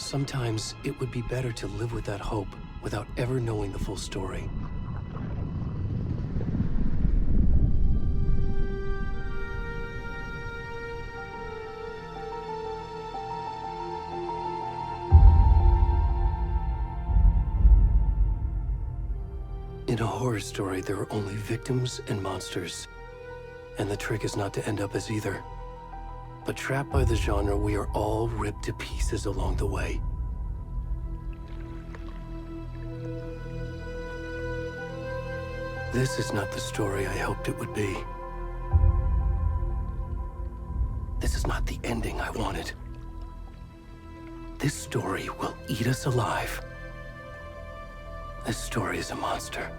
Sometimes it would be better to live with that hope without ever knowing the full story. In a horror story, there are only victims and monsters. And the trick is not to end up as either. But trapped by the genre, we are all ripped to pieces along the way. This is not the story I hoped it would be. This is not the ending I wanted. This story will eat us alive. This story is a monster.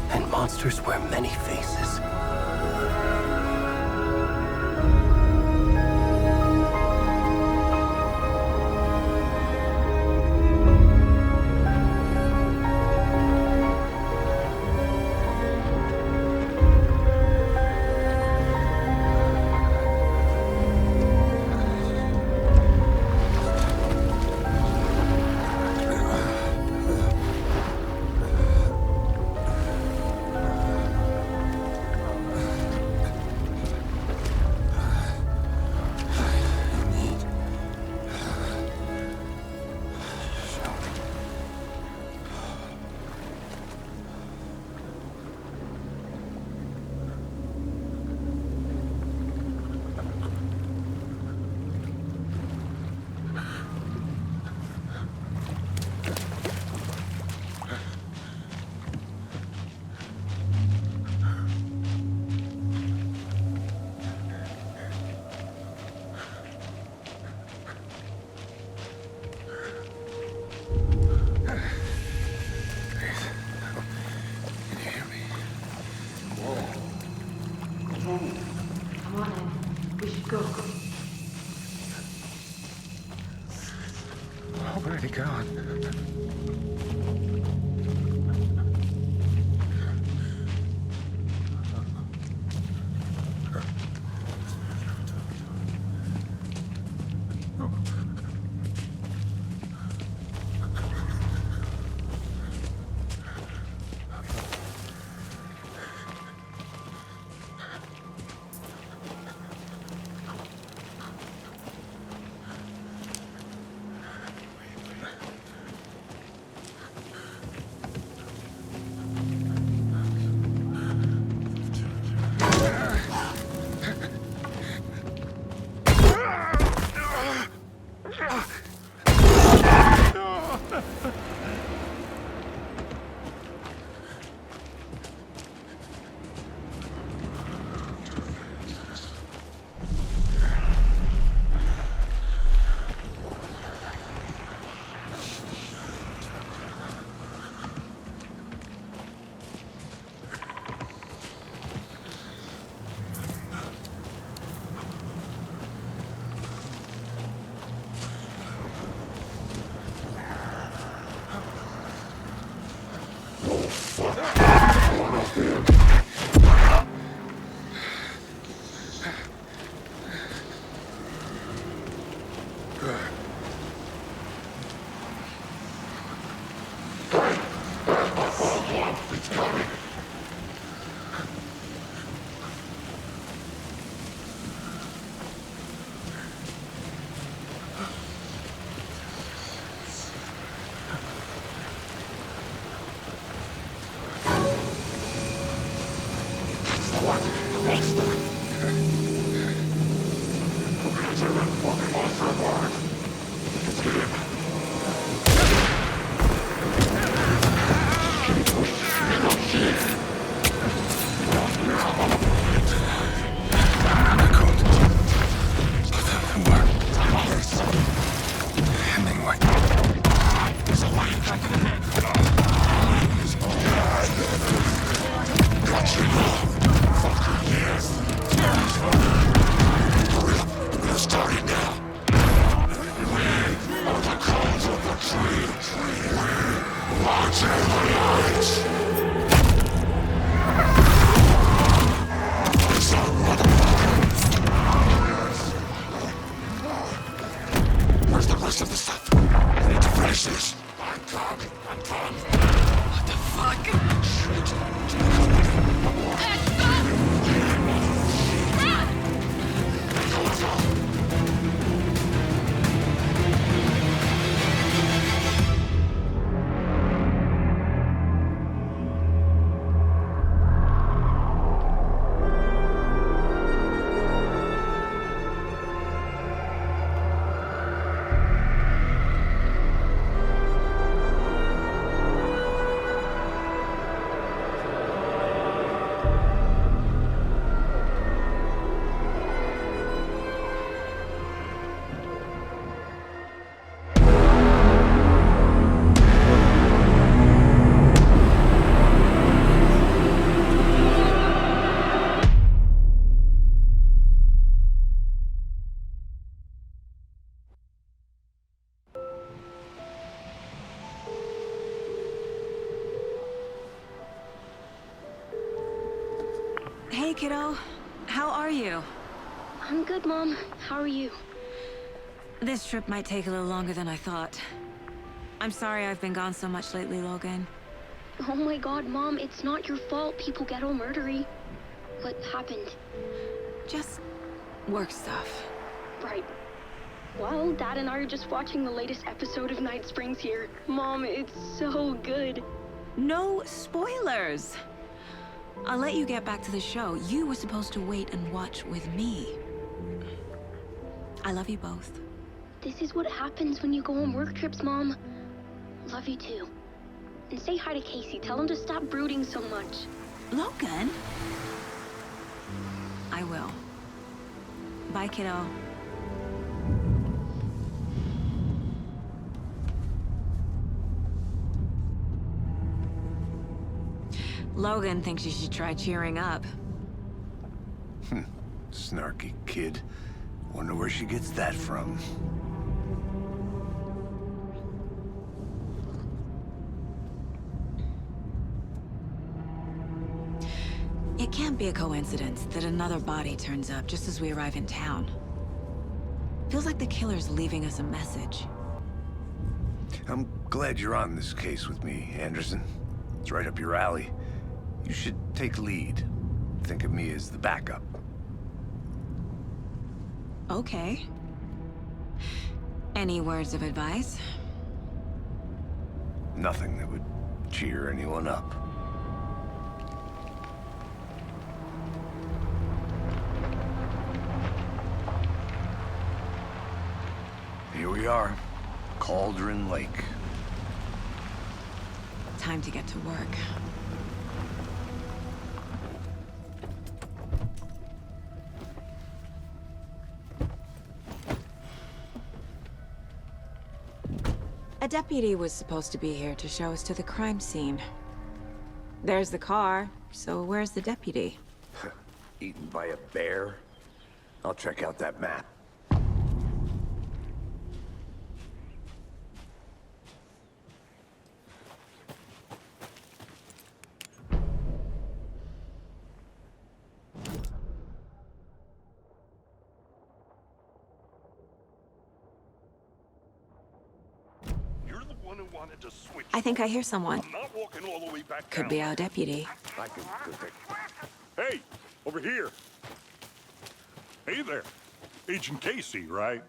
And monsters wear many faces. Already gone. Starting now. rest of the stuff. I need to finish this. I'm coming. What the fuck? Hey, kiddo. How are you? I'm good, Mom. How are you? This trip might take a little longer than I thought. I'm sorry I've been gone so much lately, Logan. Oh my god, Mom, it's not your fault people get all murdery. What happened? Just work stuff. Right. Well, Dad and I are just watching the latest episode of Night Springs here. Mom, it's so good. No spoilers! I'll let you get back to the show. You were supposed to wait and watch with me. I love you both. This is what happens when you go on work trips, Mom. Love you too. And say hi to Casey. Tell him to stop brooding so much. Logan? I will. Bye, kiddo. Logan thinks you should try cheering up. Snarky kid. Wonder where she gets that from. It can't be a coincidence that another body turns up just as we arrive in town. Feels like the killer's leaving us a message. I'm glad you're on this case with me, Anderson. It's right up your alley. You should take lead. Think of me as the backup. Okay. Any words of advice? Nothing that would cheer anyone up. Here we are, Cauldron Lake. Time to get to work. A deputy was supposed to be here to show us to the crime scene. There's the car, so where's the deputy? Eaten by a bear? I'll check out that map. I think I hear someone. I'm not walking all the way back Could down. be our deputy. I can go pick. Hey, over here. Hey there. Agent Casey, right?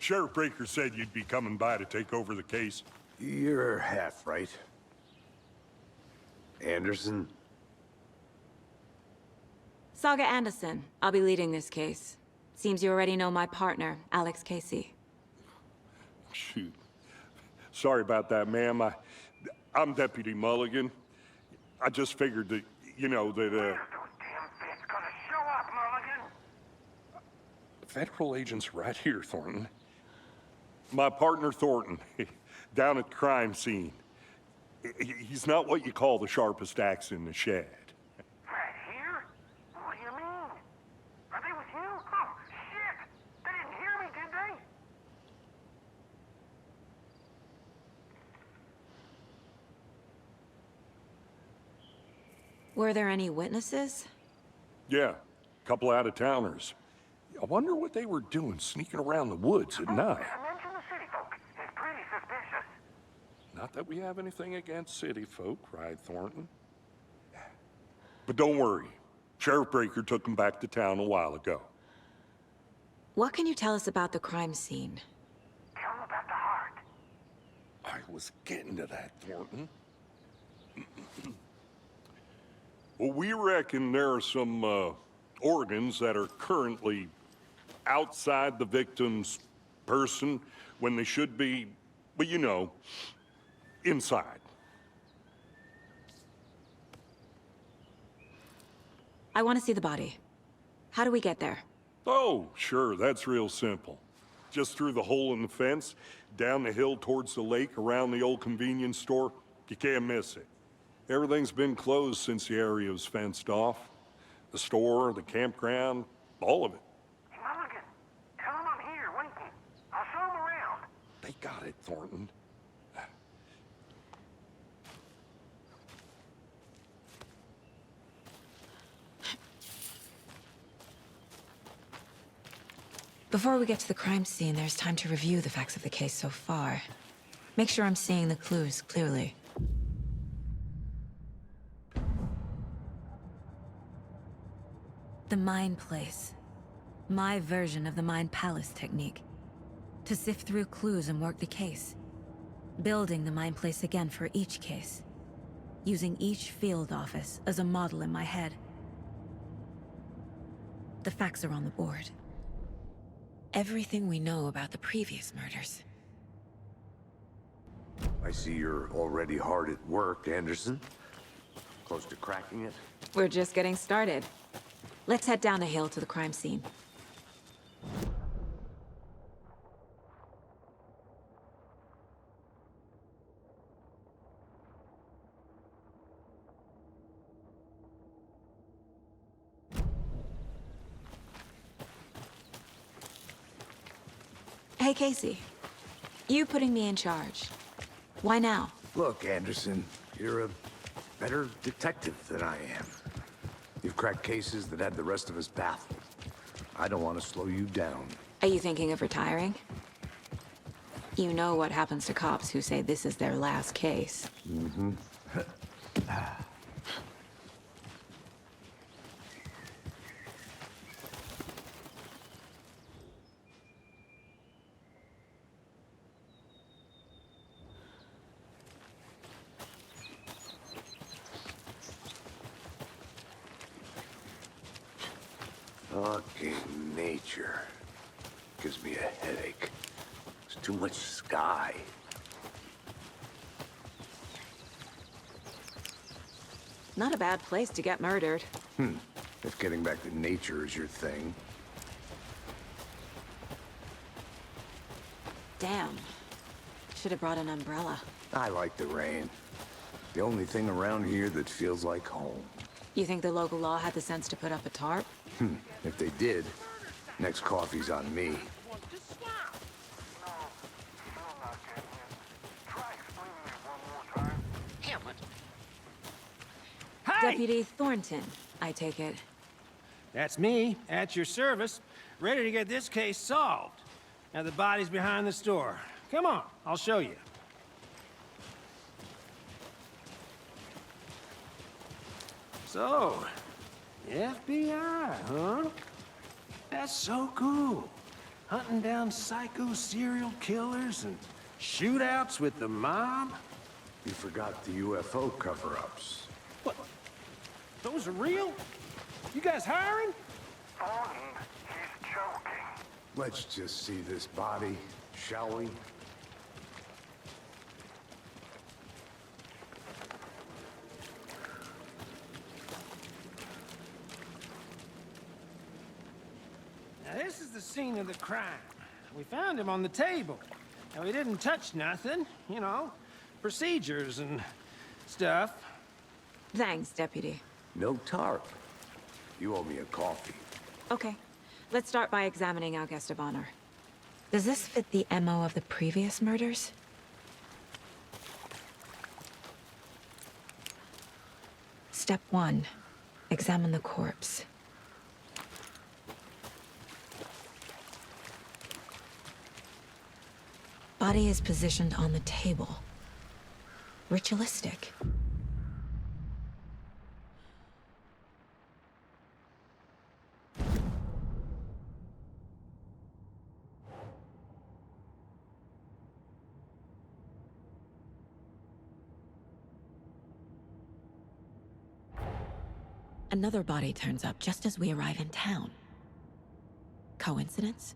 Sheriff Breaker said you'd be coming by to take over the case. You're half right. Anderson? Saga Anderson. I'll be leading this case. Seems you already know my partner, Alex Casey. Shoot. Sorry about that, ma'am. I'm Deputy Mulligan. I just figured that, you know, that, Those damn fists gonna show up, Mulligan. Federal agent's right here, Thornton. My partner, Thornton, down at the crime scene. He's not what you call the sharpest axe in the shed. Right here? What do you mean? Are they with you? Oh, shit! They didn't hear me, did they? Were there any witnesses? Yeah, a couple out-of-towners. I wonder what they were doing sneaking around the woods at night. I mentioned the city. Not that we have anything against city folk, right, Thornton? But don't worry. Sheriff Breaker took him back to town a while ago. What can you tell us about the crime scene? Tell him about the heart. I was getting to that, Thornton. Well, we reckon there are some organs that are currently outside the victim's person when they should be, well, you know, inside. I want to see the body. How do we get there? Oh, sure, that's real simple. Just through the hole in the fence, down the hill towards the lake, around the old convenience store. You can't miss it. Everything's been closed since the area was fenced off. The store, the campground, all of it. Hey, Mulligan, tell him I'm here waiting. I'll show him around. They got it, Thornton. Before we get to the crime scene, there's time to review the facts of the case so far. Make sure I'm seeing the clues clearly. The Mind Place. My version of the Mind Palace technique. To sift through clues and work the case. Building the Mind Place again for each case. Using each field office as a model in my head. The facts are on the board. Everything we know about the previous murders. I see you're already hard at work, Anderson. Close to cracking it? We're just getting started. Let's head down the hill to the crime scene. Hey, Casey. You putting me in charge. Why now? Look, Anderson, you're a better detective than I am. You've cracked cases that had the rest of us baffled. I don't want to slow you down. Are you thinking of retiring? You know what happens to cops who say this is their last case. Mm-hmm. Fucking nature. Gives me a headache. There's too much sky. Not a bad place to get murdered. If getting back to nature is your thing. Damn. Should have brought an umbrella. I like the rain. The only thing around here that feels like home. You think the local law had the sense to put up a tarp? If they did, next coffee's on me. No, still not getting it. Try explaining it one more time. Hamlet. Deputy Thornton, I take it. That's me, at your service, ready to get this case solved. Now the body's behind the store. Come on, I'll show you. So, FBI, huh? That's so cool. Hunting down psycho serial killers and shootouts with the mob. You forgot the UFO cover-ups. What? Those are real? You guys hiring? Thornton, he's joking. Let's just see this body, shall we? Now, this is the scene of the crime. We found him on the table. Now, he didn't touch nothing, you know, procedures and stuff. Thanks, Deputy. No tarp. You owe me a coffee. Okay. Let's start by examining our guest of honor. Does this fit the MO of the previous murders? Step 1. Examine the corpse. Body is positioned on the table. ritualistic. Another body turns up just as we arrive in town. Coincidence?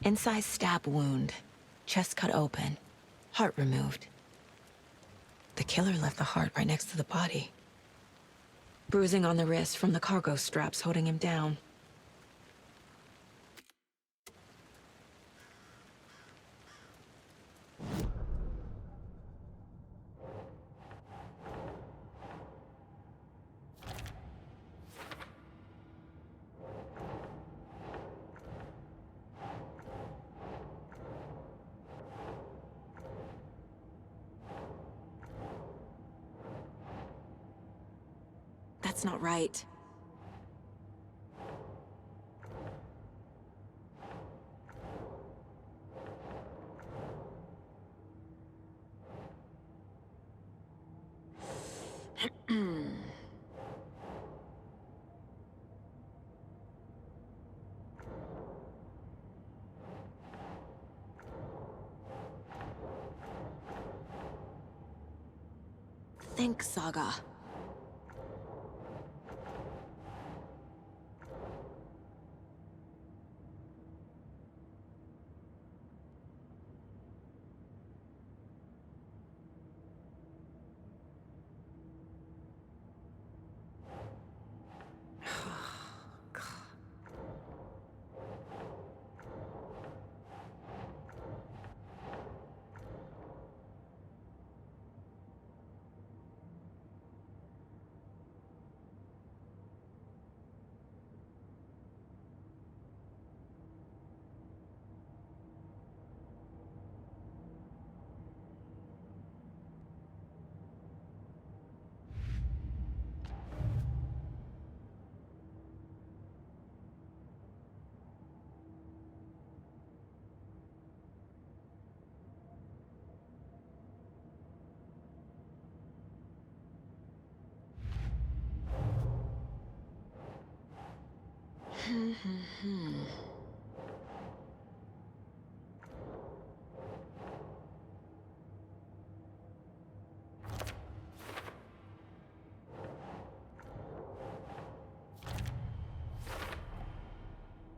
Incised stab wound. Chest cut open. Heart removed. The killer left the heart right next to the body. Bruising on the wrist from the cargo straps holding him down. That's not right. Think, Saga.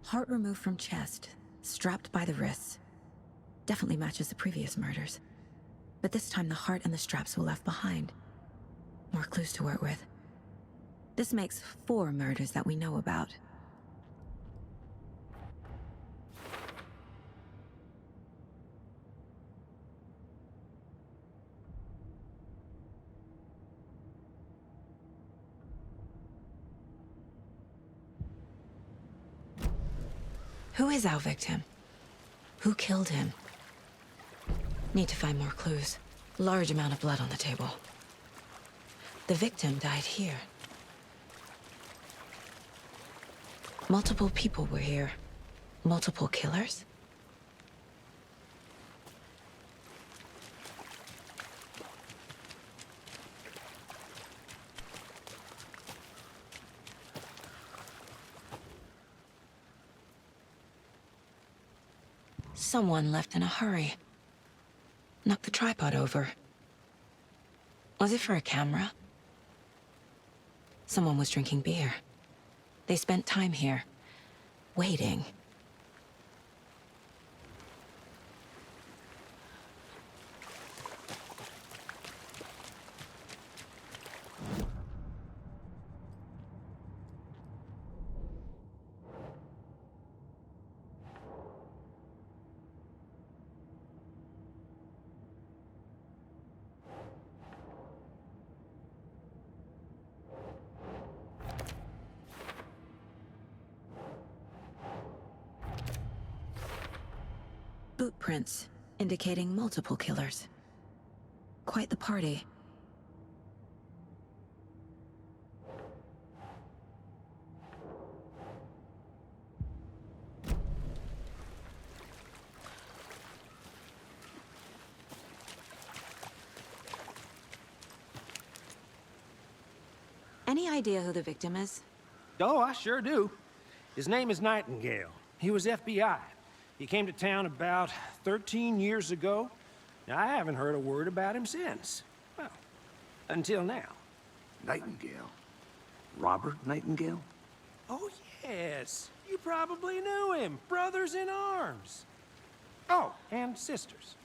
Heart removed from chest, strapped by the wrists. Definitely matches the previous murders. But this time the heart and the straps were left behind. More clues to work with. This makes 4 murders that we know about. Who is our victim? Who killed him? Need to find more clues. Large amount of blood on the table. The victim died here. Multiple people were here. Multiple killers? Someone left in a hurry. Knocked the tripod over. Was it for a camera? Someone was drinking beer. They spent time here, waiting. footprints, indicating multiple killers. Quite the party. Any idea who the victim is? Oh, I sure do. His name is Nightingale. He was FBI. He came to town about 13 years ago. Now, I haven't heard a word about him since. Well, until now. Nightingale? Robert Nightingale? Oh, yes. You probably knew him. Brothers in arms. Oh, and sisters.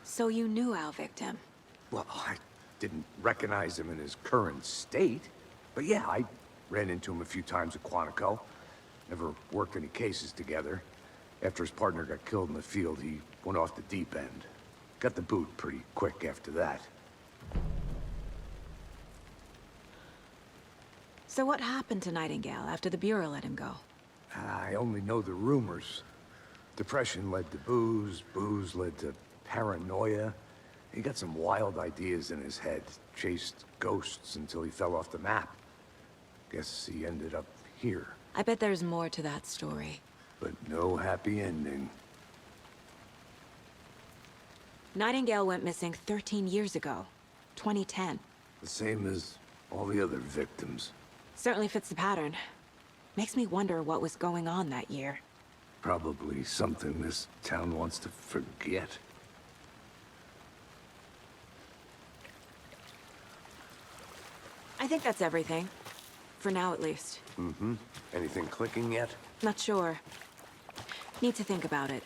So you knew our victim? Well, I didn't recognize him in his current state. But yeah, I ran into him a few times at Quantico. Never worked any cases together. After his partner got killed in the field, he went off the deep end. Got the boot pretty quick after that. So what happened to Nightingale after the Bureau let him go? I only know the rumors. Depression led to booze, booze led to paranoia. He got some wild ideas in his head, chased ghosts until he fell off the map. Guess he ended up here. I bet there's more to that story. But no happy ending. Nightingale went missing 13 years ago, 2010. The same as all the other victims. Certainly fits the pattern. Makes me wonder what was going on that year. Probably something this town wants to forget. I think that's everything. For now, at least. Mm-hmm. Anything clicking yet? Not sure. Need to think about it.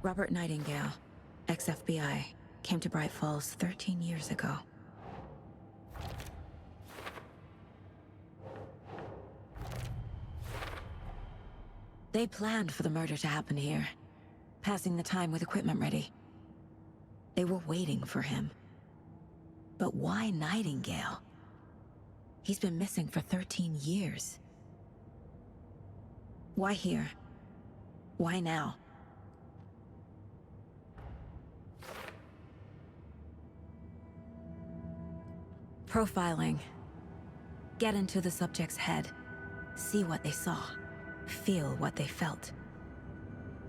Robert Nightingale, ex-FBI, came to Bright Falls 13 years ago. They planned for the murder to happen here, passing the time with equipment ready. They were waiting for him. But why Nightingale? He's been missing for 13 years. Why here? Why now? Profiling. Get into the subject's head. See what they saw. Feel what they felt.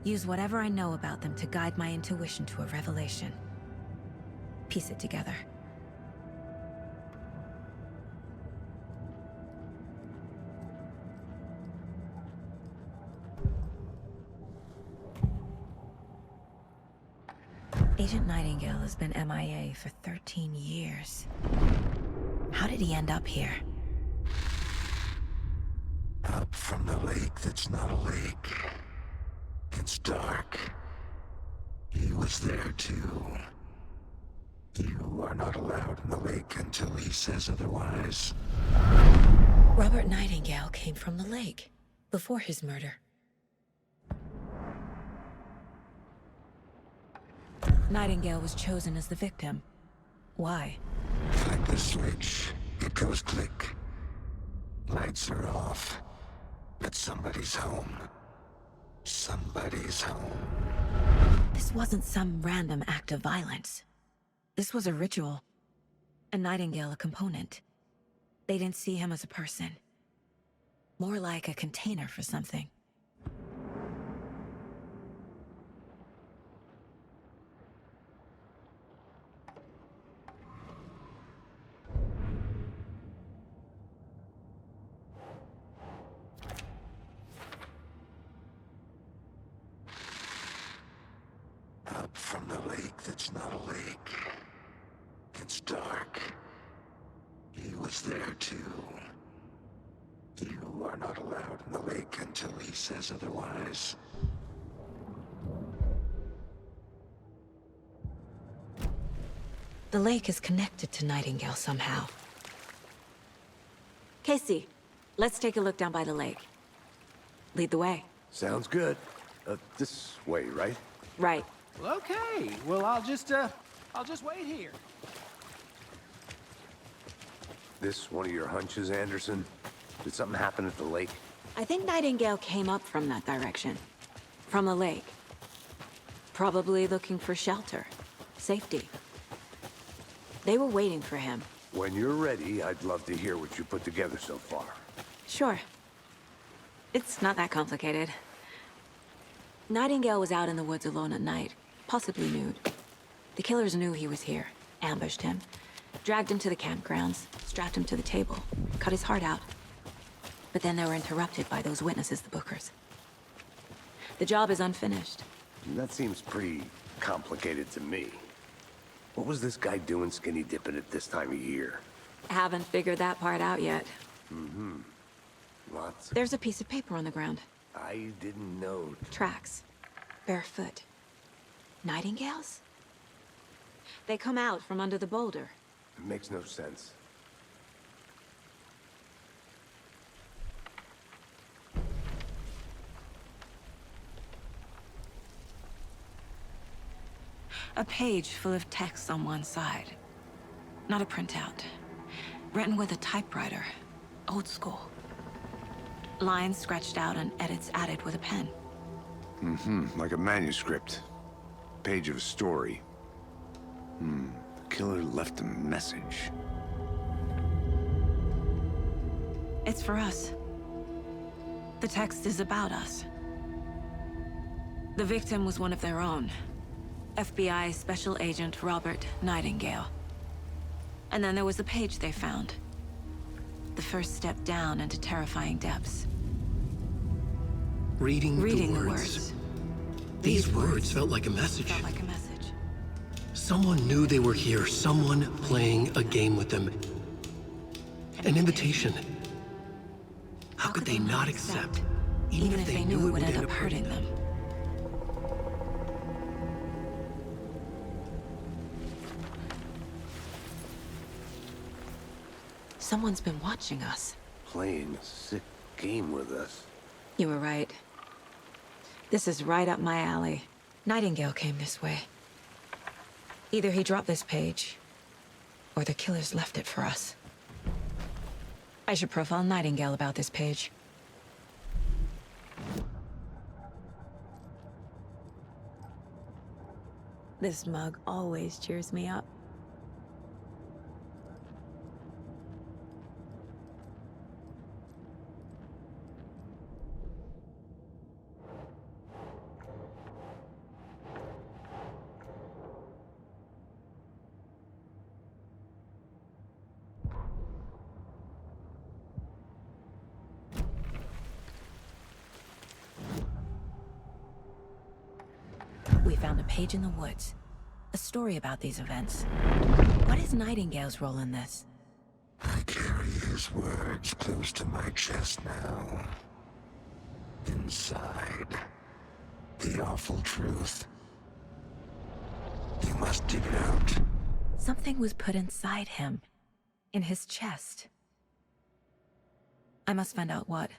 Use whatever I know about them to guide my intuition to a revelation. Piece it together. Agent Nightingale has been MIA for 13 years. How did he end up here? Up from the lake that's not a lake. It's dark. He was there too. You are not allowed in the lake until he says otherwise. Robert Nightingale came from the lake, before his murder. Nightingale was chosen as the victim. Why? Like the switch, it goes click. Lights are off. But somebody's home. Somebody's home. This wasn't some random act of violence. This was a ritual. And Nightingale a component. They didn't see him as a person. More like a container for something. Up from the lake that's not a lake. It's dark. He was there too. You are not allowed in the lake until he says otherwise. The lake is connected to Nightingale somehow. Casey, let's take a look down by the lake. Lead the way. Sounds good. This way, right? Right. Okay, well, I'll just wait here. This one of your hunches, Anderson? Did something happen at the lake? I think Nightingale came up from that direction. From the lake. Probably looking for shelter. Safety. They were waiting for him. When you're ready, I'd love to hear what you put together so far. Sure. It's not that complicated. Nightingale was out in the woods alone at night, possibly nude. The killers knew he was here, ambushed him, dragged him to the campgrounds, strapped him to the table, cut his heart out. But then they were interrupted by those witnesses, the Bookers. The job is unfinished. That seems pretty complicated to me. What was this guy doing skinny dipping at this time of year? Haven't figured that part out yet. Lots of... There's a piece of paper on the ground. I didn't know. Tracks. Barefoot. Nightingales? They come out from under the boulder. It makes no sense. A page full of text on one side. Not a printout. Written with a typewriter. Old school. Lines scratched out and edits added with a pen. Like a manuscript. Page of a story. The killer left a message. It's for us. The text is about us. The victim was one of their own. FBI Special Agent Robert Nightingale. And then there was the page they found. The first step down into terrifying depths. Reading Reading the words. These words felt like a message. Felt like a message. Someone knew they were here, someone playing a game with them. An invitation. How could they not accept, even if they knew it would end up hurting them? Someone's been watching us. Playing a sick game with us. You were right. This is right up my alley. Nightingale came this way. Either he dropped this page, or the killers left it for us. I should profile Nightingale about this page. This mug always cheers me up. We found a page in the woods. A story about these events. What is Nightingale's role in this? I carry his words close to my chest now. Inside, the awful truth. You must dig it out. Something was put inside him. In his chest. I must find out what.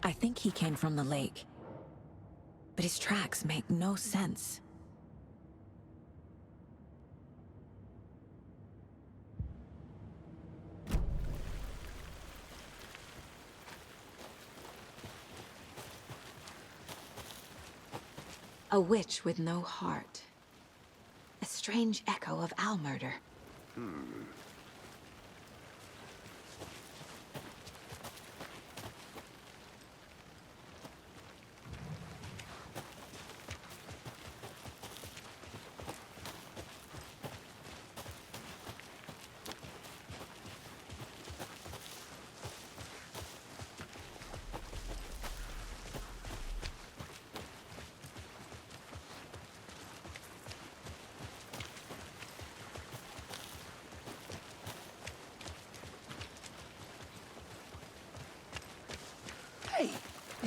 I think he came from the lake. But his tracks make no sense. A witch with no heart. A strange echo of owl murder.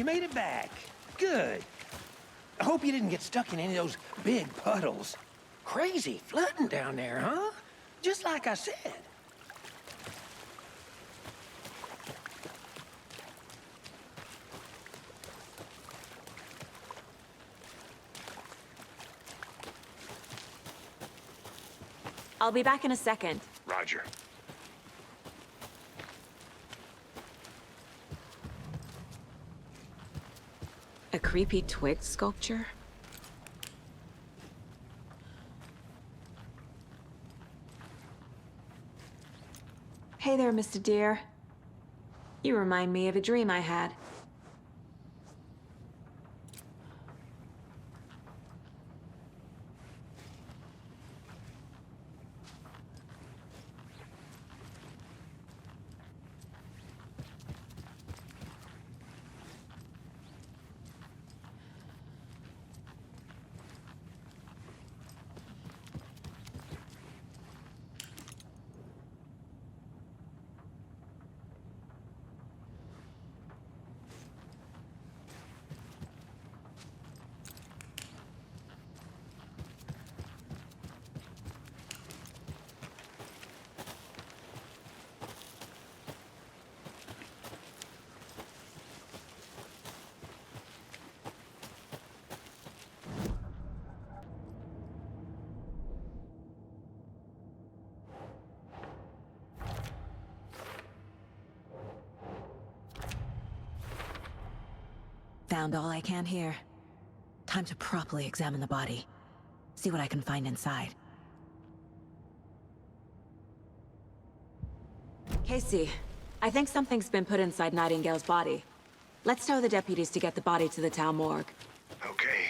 You made it back. Good. I hope you didn't get stuck in any of those big puddles. Crazy flooding down there, huh? Just like I said. I'll be back in a second. Roger. A creepy twig sculpture? Hey there, Mr. Deer. You remind me of a dream I had. Found all I can here. Time to properly examine the body. See what I can find inside. Casey, I think something's been put inside Nightingale's body. Let's tell the deputies to get the body to the town morgue. Okay.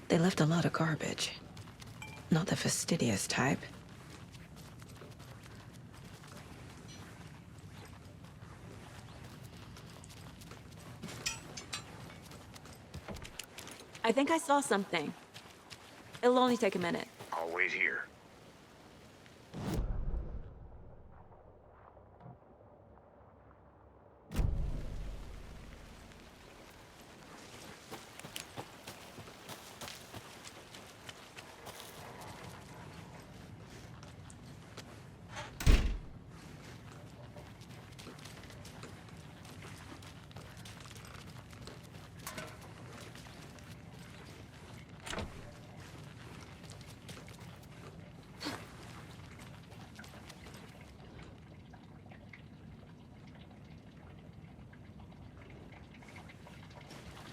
They left a lot of garbage. Not the fastidious type. I think I saw something. It'll only take a minute. I'll wait here.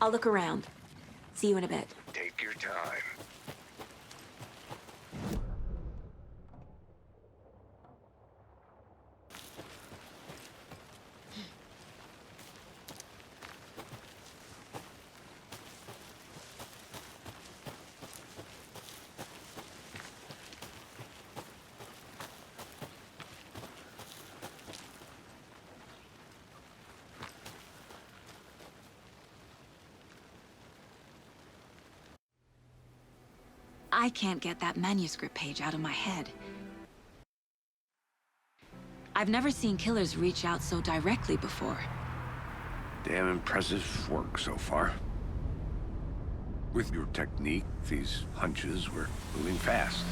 I'll look around. See you in a bit. Take your time. I can't get that manuscript page out of my head. I've never seen killers reach out so directly before. Damn impressive work so far. With your technique, these hunches were moving fast.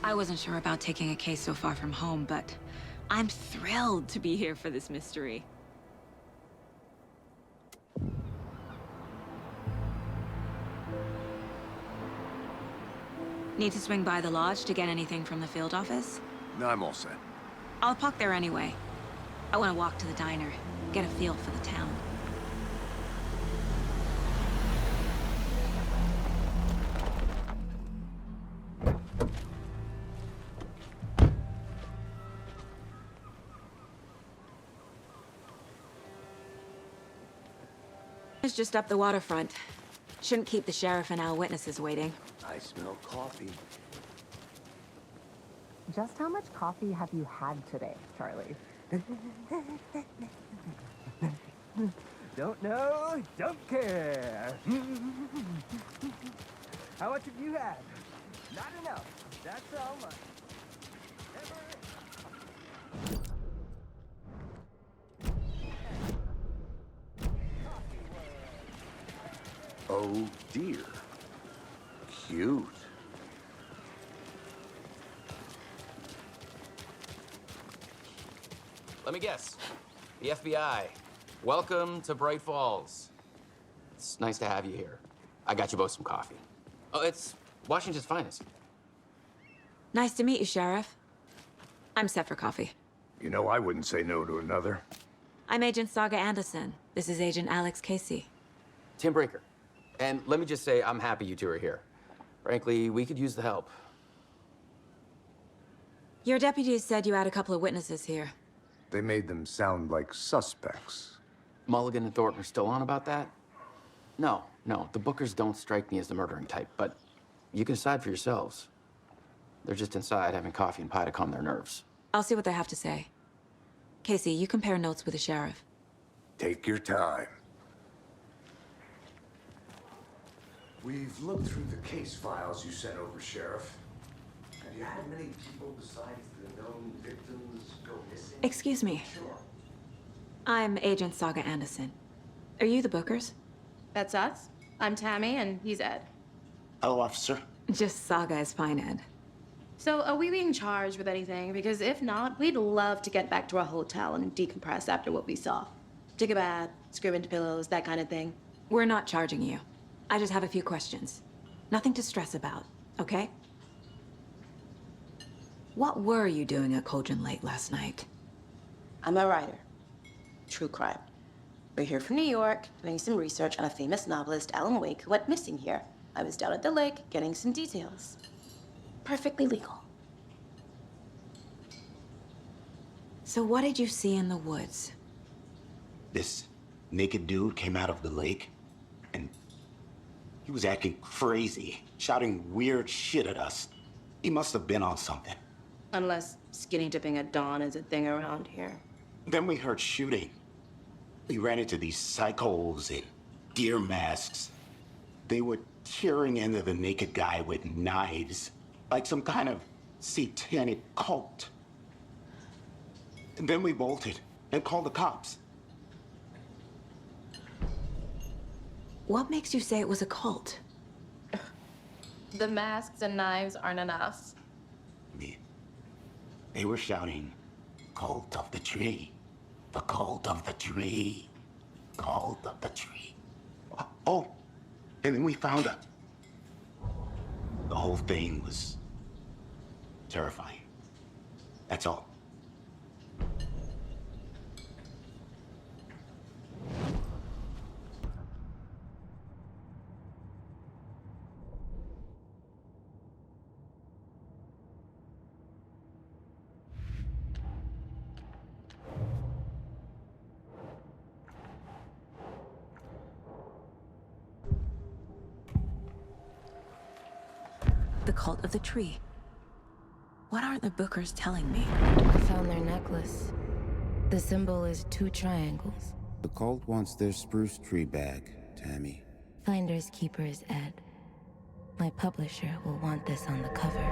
I wasn't sure about taking a case so far from home, but I'm thrilled to be here for this mystery. Need to swing by the lodge to get anything from the field office? No, I'm all set. I'll park there anyway. I want to walk to the diner, get a feel for the town. It's just up the waterfront. Shouldn't keep the sheriff and our witnesses waiting. I smell coffee. Just how much coffee have you had today, Charlie? Don't know, don't care. How much have you had? Not enough. That's how much. Oh dear. Cute. Let me guess. The FBI. Welcome to Bright Falls. It's nice to have you here. I got you both some coffee. Oh, it's Washington's finest. Nice to meet you, Sheriff. I'm set for coffee. You know, I wouldn't say no to another. I'm Agent Saga Anderson. This is Agent Alex Casey. Tim Breaker. And let me just say, I'm happy you two are here. Frankly, we could use the help. Your deputies said you had a couple of witnesses here. They made them sound like suspects. Mulligan and Thornton are still on about that? No, the Bookers don't strike me as the murdering type, but you can decide for yourselves. They're just inside having coffee and pie to calm their nerves. I'll see what they have to say. Casey, you compare notes with the sheriff. Take your time. We've looked through the case files you sent over, Sheriff. Have you had many people besides the known victims go missing? Excuse me. Sure. I'm Agent Saga Anderson. Are you the Bookers? That's us. I'm Tammy, and he's Ed. Hello, officer. Just Saga is fine, Ed. So, are we being charged with anything? Because if not, we'd love to get back to our hotel and decompress after what we saw. Take a bath, scream into pillows, that kind of thing. We're not charging you. I just have a few questions. Nothing to stress about, okay? What were you doing at Cauldron Lake last night? I'm a writer. True crime. We're here from New York, doing some research on a famous novelist, Alan Wake, who went missing here. I was down at the lake, getting some details. Perfectly legal. So what did you see in the woods? This naked dude came out of the lake, and he was acting crazy, shouting weird shit at us. He must have been on something. Unless skinny dipping at dawn is a thing around here. Then we heard shooting. We ran into these psychos in deer masks. They were tearing into the naked guy with knives, like some kind of satanic cult. And then we bolted and called the cops. What makes you say it was a cult? The masks and knives aren't enough. They were shouting, "Cult of the tree, the cult of the tree, cult of the tree." Oh, and then we found out. The whole thing was terrifying. That's all. The cult of the tree. What aren't the Bookers telling me? I found their necklace. The symbol is 2 triangles. The cult wants their spruce tree back, Tammy. Finders keepers, Ed. My publisher will want this on the cover.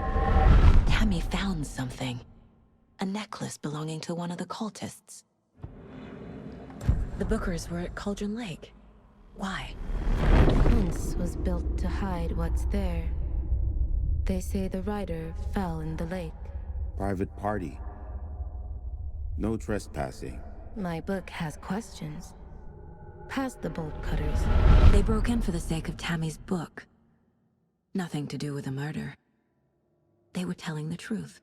Tammy found something. A necklace belonging to one of the cultists. The Bookers were at Cauldron Lake. Why? This was built to hide what's there. They say the writer fell in the lake. Private party. No trespassing. My book has questions. Past the bolt cutters. They broke in for the sake of Tammy's book. Nothing to do with a murder. They were telling the truth.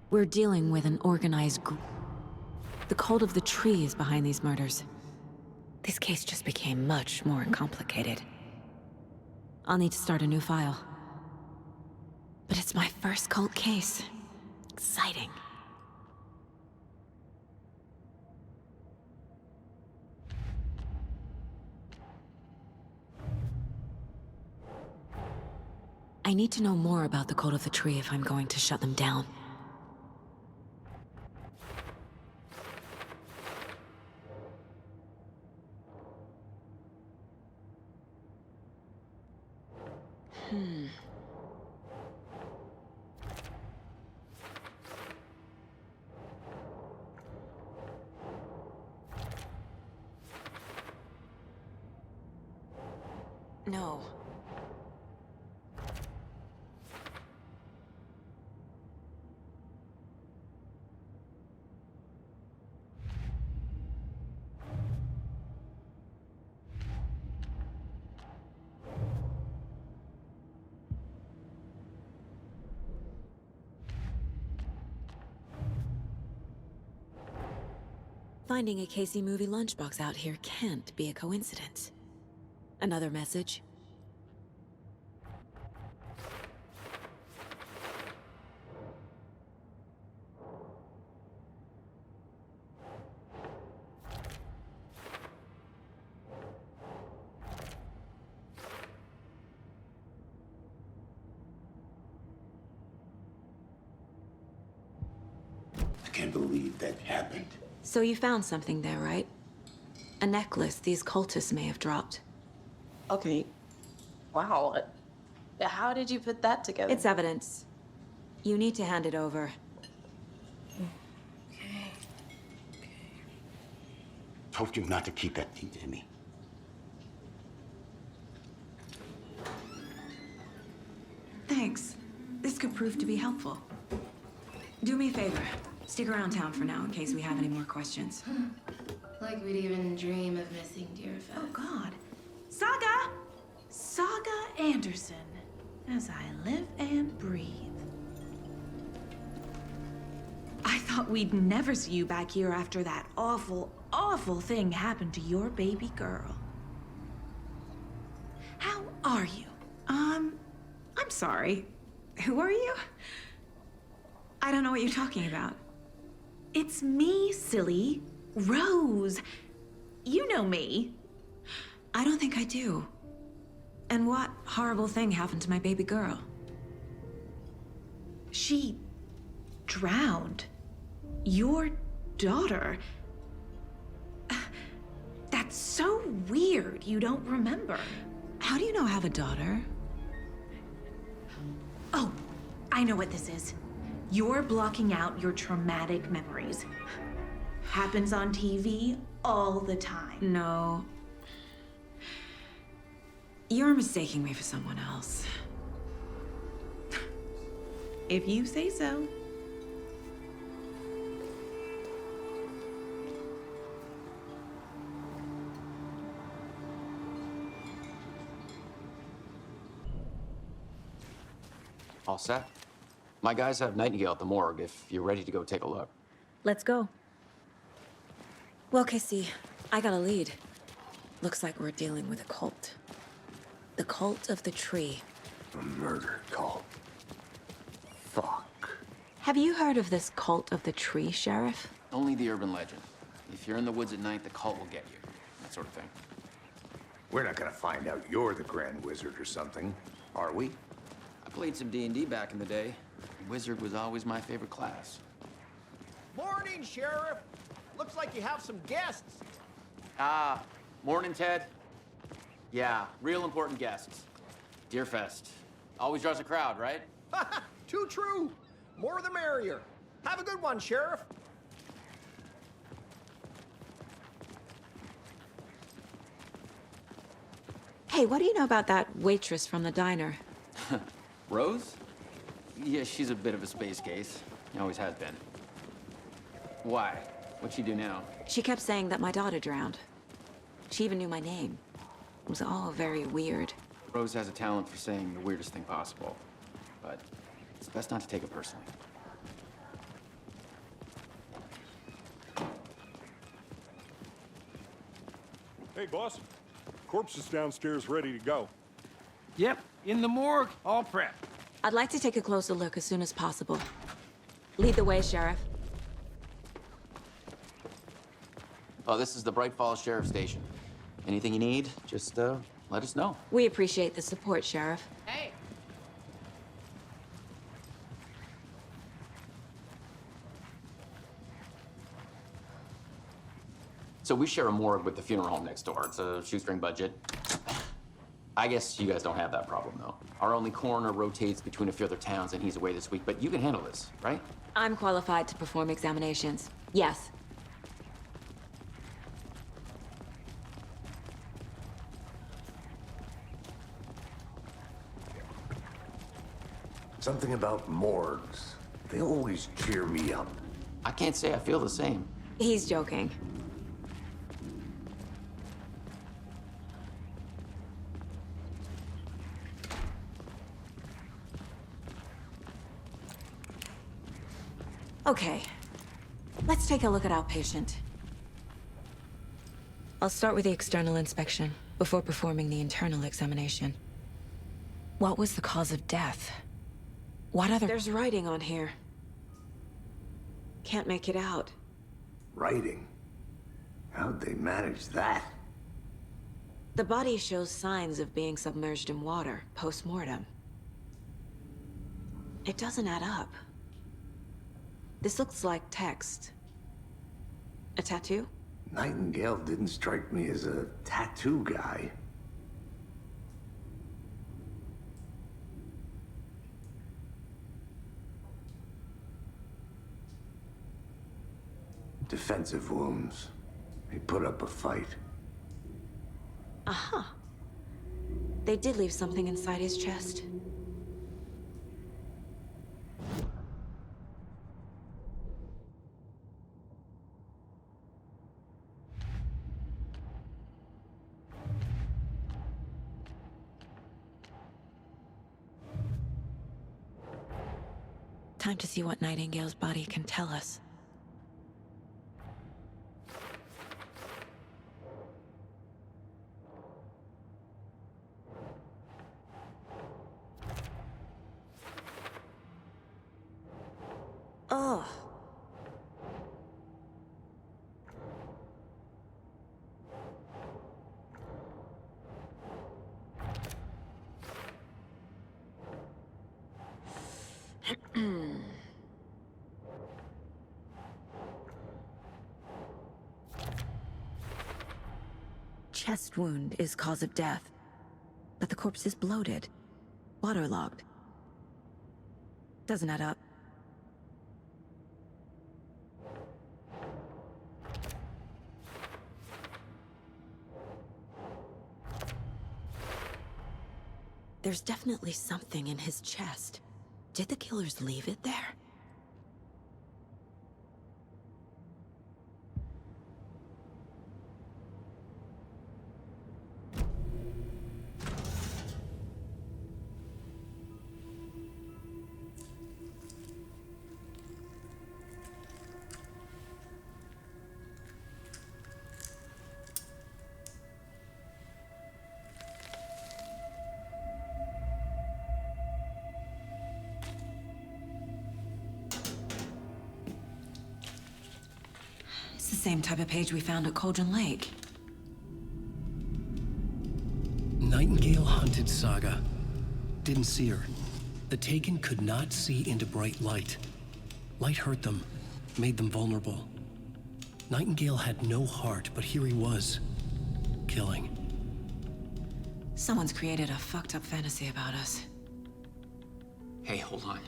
We're dealing with an organized group. The cult of the tree is behind these murders. This case just became much more complicated. I'll need to start a new file. But it's my first cult case. Exciting. I need to know more about the cult of the tree if I'm going to shut them down. No. Finding a Casey movie lunchbox out here can't be a coincidence. Another message? I can't believe that happened. So you found something there, right? A necklace these cultists may have dropped. Okay. Wow. How did you put that together? It's evidence. You need to hand it over. Told you not to keep that thing to me. Thanks. This could prove to be helpful. Do me a favor. Stick around town for now in case we have any more questions. Like we'd even dream of missing dear Fez. Oh, God. Saga! Saga Anderson. As I live and breathe. I thought we'd never see you back here after that awful, awful thing happened to your baby girl. How are you? I'm sorry. Who are you? I don't know what you're talking about. It's me, silly. Rose. You know me. I don't think I do. And what horrible thing happened to my baby girl? She drowned. Your daughter. That's so weird you don't remember. How do you know I have a daughter? Oh, I know what this is. You're blocking out your traumatic memories. Happens on TV all the time. No. You're mistaking me for someone else. If you say so. All set? My guys have Nightingale at the morgue if you're ready to go take a look. Let's go. Well, Casey, I got a lead. Looks like we're dealing with a cult. The cult of the tree. A murder cult. Fuck. Have you heard of this cult of the tree, Sheriff? Only the urban legend. If you're in the woods at night, the cult will get you. That sort of thing. We're not gonna find out you're the Grand Wizard or something, are we? I played some D&D back in the day. Wizard was always my favorite class. Morning, Sheriff. Looks like you have some guests. Morning, Ted. Yeah, real important guests. Deerfest. Always draws a crowd, right? Too true. More the merrier. Have a good one, Sheriff. Hey, what do you know about that waitress from the diner? Rose? Yeah, she's a bit of a space case. Always has been. Why? What'd she do now? She kept saying that my daughter drowned. She even knew my name. It was all very weird. Rose has a talent for saying the weirdest thing possible. But it's best not to take it personally. Hey, boss. Corpse is downstairs ready to go. Yep, in the morgue, all prepped. I'd like to take a closer look as soon as possible. Lead the way, Sheriff. Oh, this is the Bright Falls Sheriff Station. Anything you need, just let us know. We appreciate the support, Sheriff. Hey! So we share a morgue with the funeral home next door. It's a shoestring budget. I guess you guys don't have that problem, though. Our only coroner rotates between a few other towns, and he's away this week, but you can handle this, right? I'm qualified to perform examinations. Yes. Something about morgues. They always cheer me up. I can't say I feel the same. He's joking. Okay, let's take a look at our patient. I'll start with the external inspection before performing the internal examination. What was the cause of death? What other— There's writing on here. Can't make it out. Writing? How'd they manage that? The body shows signs of being submerged in water post-mortem. It doesn't add up. This looks like text. A tattoo? Nightingale didn't strike me as a tattoo guy. Defensive wounds. He put up a fight. Aha. They did leave something inside his chest. Time to see what Nightingale's body can tell us. Ugh. Chest wound is cause of death, but the corpse is bloated, waterlogged. Doesn't add up. There's definitely something in his chest. Did the killers leave it there? It's the same type of page we found at Cauldron Lake. Nightingale hunted Saga. Didn't see her. The Taken could not see into bright light. Light hurt them, made them vulnerable. Nightingale had no heart, but here he was, killing. Someone's created a fucked up fantasy about us. Hey, hold on.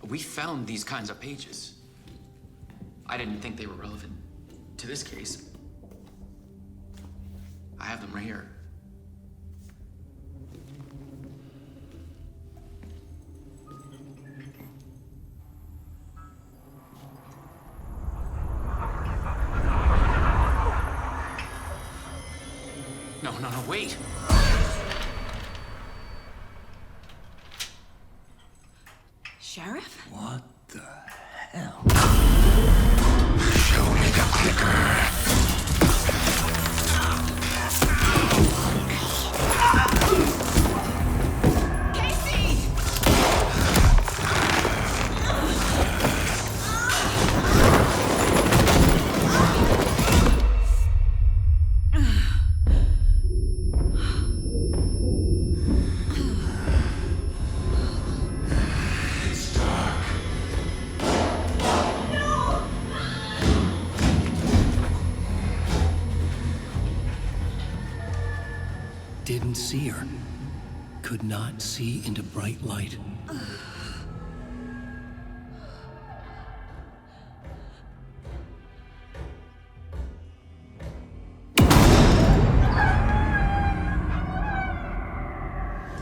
We found these kinds of pages. I didn't think they were relevant to this case. I have them right here. No, wait! Sheriff? What the hell? Show me the clicker. Didn't see her. Could not see into bright light.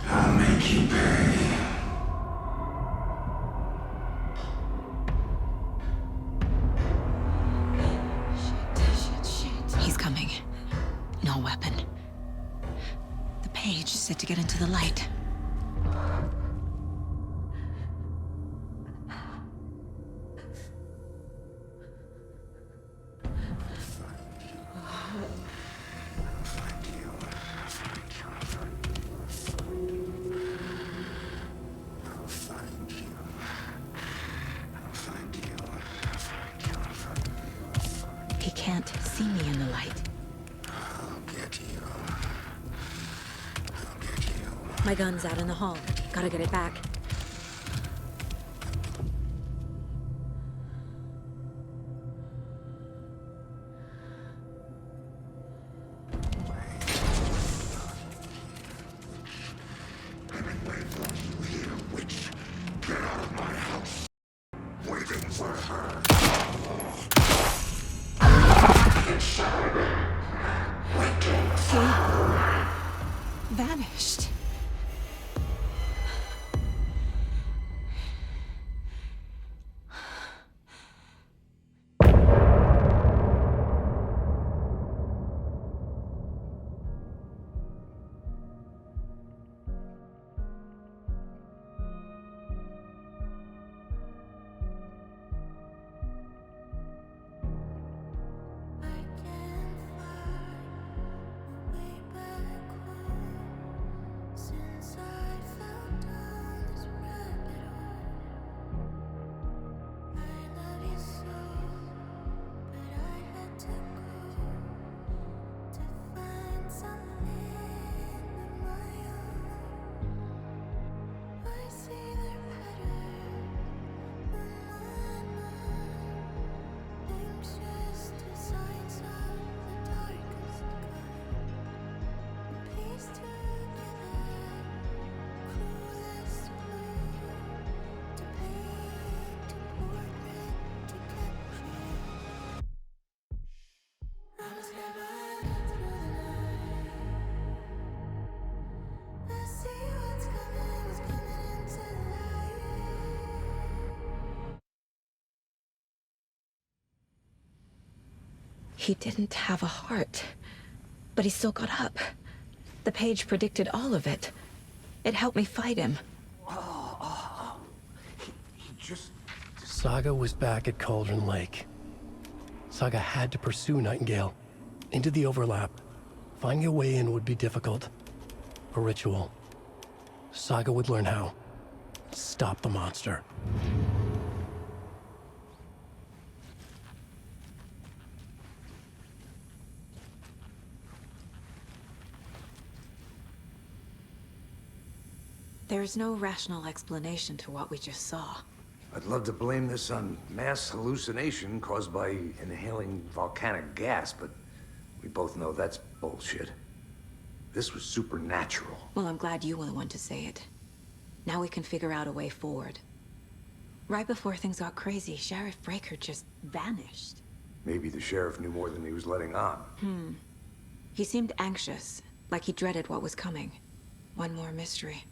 I'll make you pay. He's coming. No weapon. The page said to get into the light. He can't see me in the light. My gun's out in the hall. Gotta get it back. Waiting for her. He vanished. He didn't have a heart, but he still got up. The page predicted all of it. It helped me fight him. Saga was back at Cauldron Lake. Saga had to pursue Nightingale. Into the overlap. Finding a way in would be difficult. A ritual. Saga would learn how. Stop the monster. There's no rational explanation to what we just saw. I'd love to blame this on mass hallucination caused by inhaling volcanic gas, but We both know that's bullshit. This was supernatural. Well, I'm glad you were the one to say it. Now we can figure out a way forward. Right before things got crazy, Sheriff Breaker just vanished. Maybe the sheriff knew more than he was letting on. He seemed anxious, like he dreaded what was coming. One more mystery.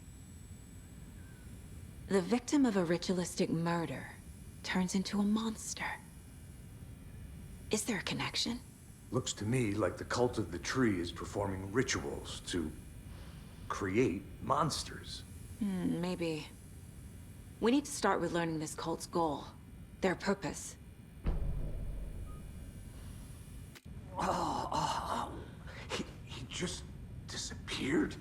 The victim of a ritualistic murder turns into a monster. Is there a connection? Looks to me like the cult of the tree is performing rituals to create monsters. Maybe. We need to start with learning this cult's goal. Their purpose. He just disappeared?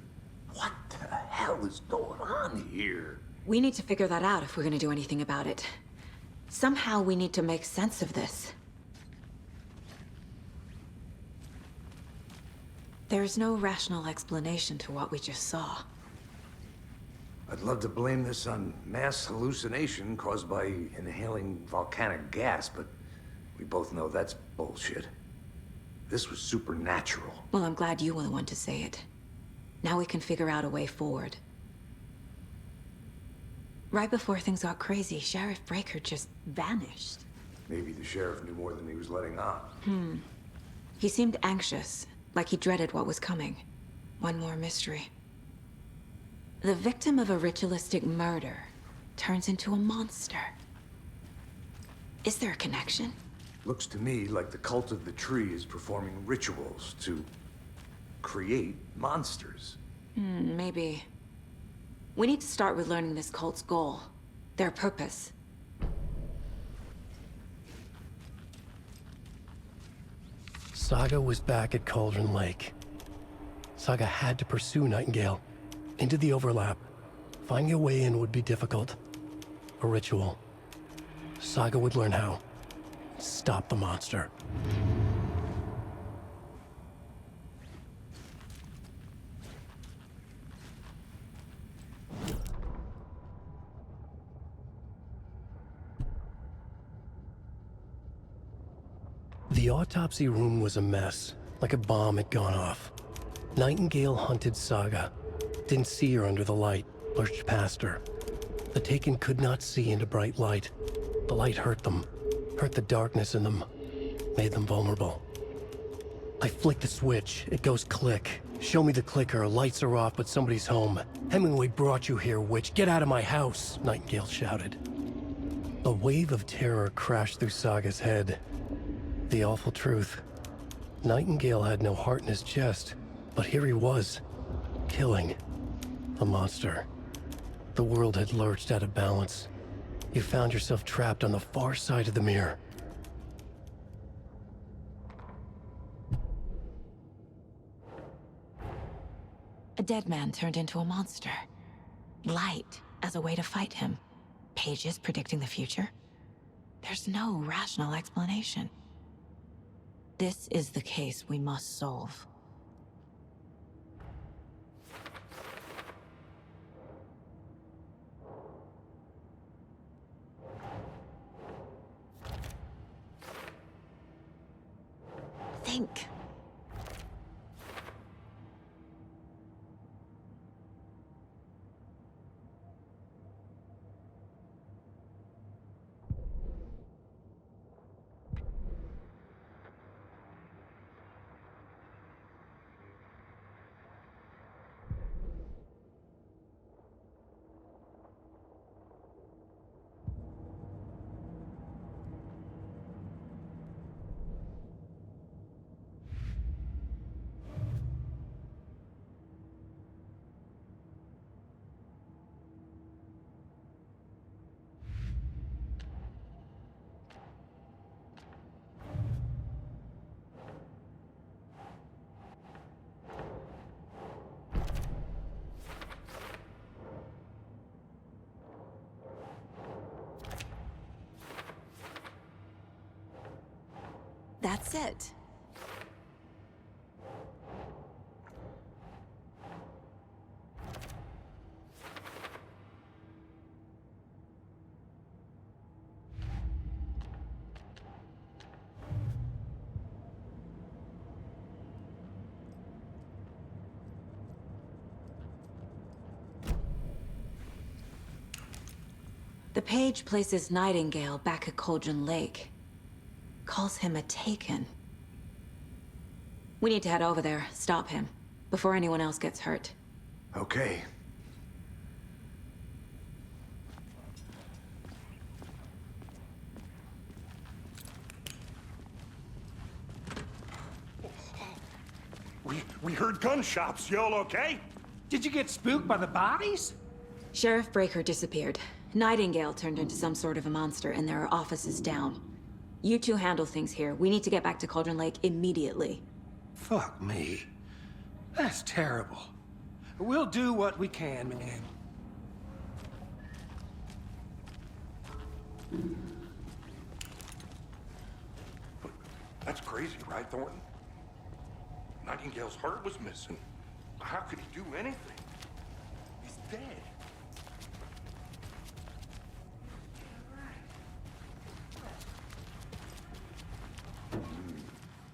What the hell is going on here? We need to figure that out if we're gonna do anything about it. Somehow we need to make sense of this. There's no rational explanation to what we just saw. I'd love to blame this on mass hallucination caused by inhaling volcanic gas, but we both know that's bullshit. This was supernatural. Well, I'm glad you were the one to say it. Now we can figure out a way forward. Right before things got crazy, Sheriff Breaker just vanished. Maybe the sheriff knew more than he was letting on. He seemed anxious, like he dreaded what was coming. One more mystery. The victim of a ritualistic murder turns into a monster. Is there a connection? Looks to me like the cult of the tree is performing rituals to create monsters. Maybe. We need to start with learning this cult's goal. Their purpose. Saga was back at Cauldron Lake. Saga had to pursue Nightingale. Into the overlap. Finding a way in would be difficult. A ritual. Saga would learn how. Stop the monster. The autopsy room was a mess, like a bomb had gone off. Nightingale hunted Saga. Didn't see her under the light, lurched past her. The Taken could not see into bright light. The light hurt them, hurt the darkness in them, made them vulnerable. I flick the switch, it goes click. Show me the clicker, lights are off, but somebody's home. Hemingway brought you here, witch. Get out of my house, Nightingale shouted. A wave of terror crashed through Saga's head. The awful truth. Nightingale had no heart in his chest, but here he was, killing a monster. The world had lurched out of balance. You found yourself trapped on the far side of the mirror. A dead man turned into a monster. Light as a way to fight him. Pages predicting the future. There's no rational explanation. This is the case we must solve. Think. That's it. The page places Nightingale back at Cauldron Lake. Calls him a Taken. We need to head over there, stop him, before anyone else gets hurt. Okay. We heard gunshots. Y'all okay? Did you get spooked by the bodies? Sheriff Breaker disappeared. Nightingale turned into some sort of a monster, and there are offices down. You two handle things here. We need to get back to Cauldron Lake immediately. Fuck me. That's terrible. We'll do what we can, man. That's crazy, right, Thornton? Nightingale's heart was missing. How could he do anything? He's dead.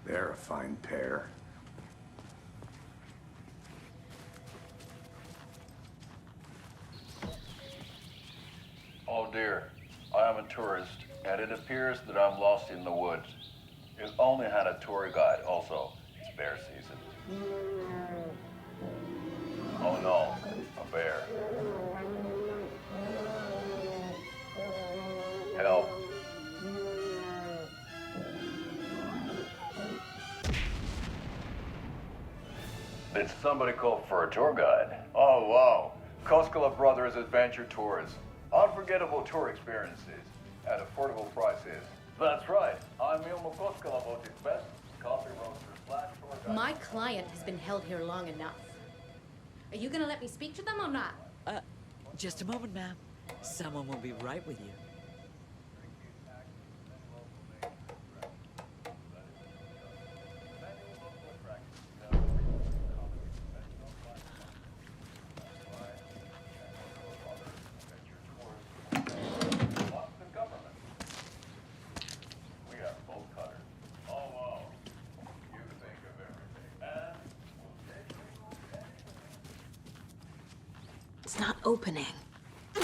They're a fine pair. Oh dear, I am a tourist, and it appears that I'm lost in the woods. You've only had a tour guide also. It's bear season. Oh no, a bear. Help. Did somebody call for a tour guide? Oh wow, Koskela Brothers Adventure Tours. Unforgettable tour experiences at affordable prices. That's right. I'm Ilmo Koskela Botic's best coffee roaster slash tour guide. My client has been held here long enough. Are you gonna let me speak to them or not? Just a moment, ma'am. Someone will be right with you. It's not opening. How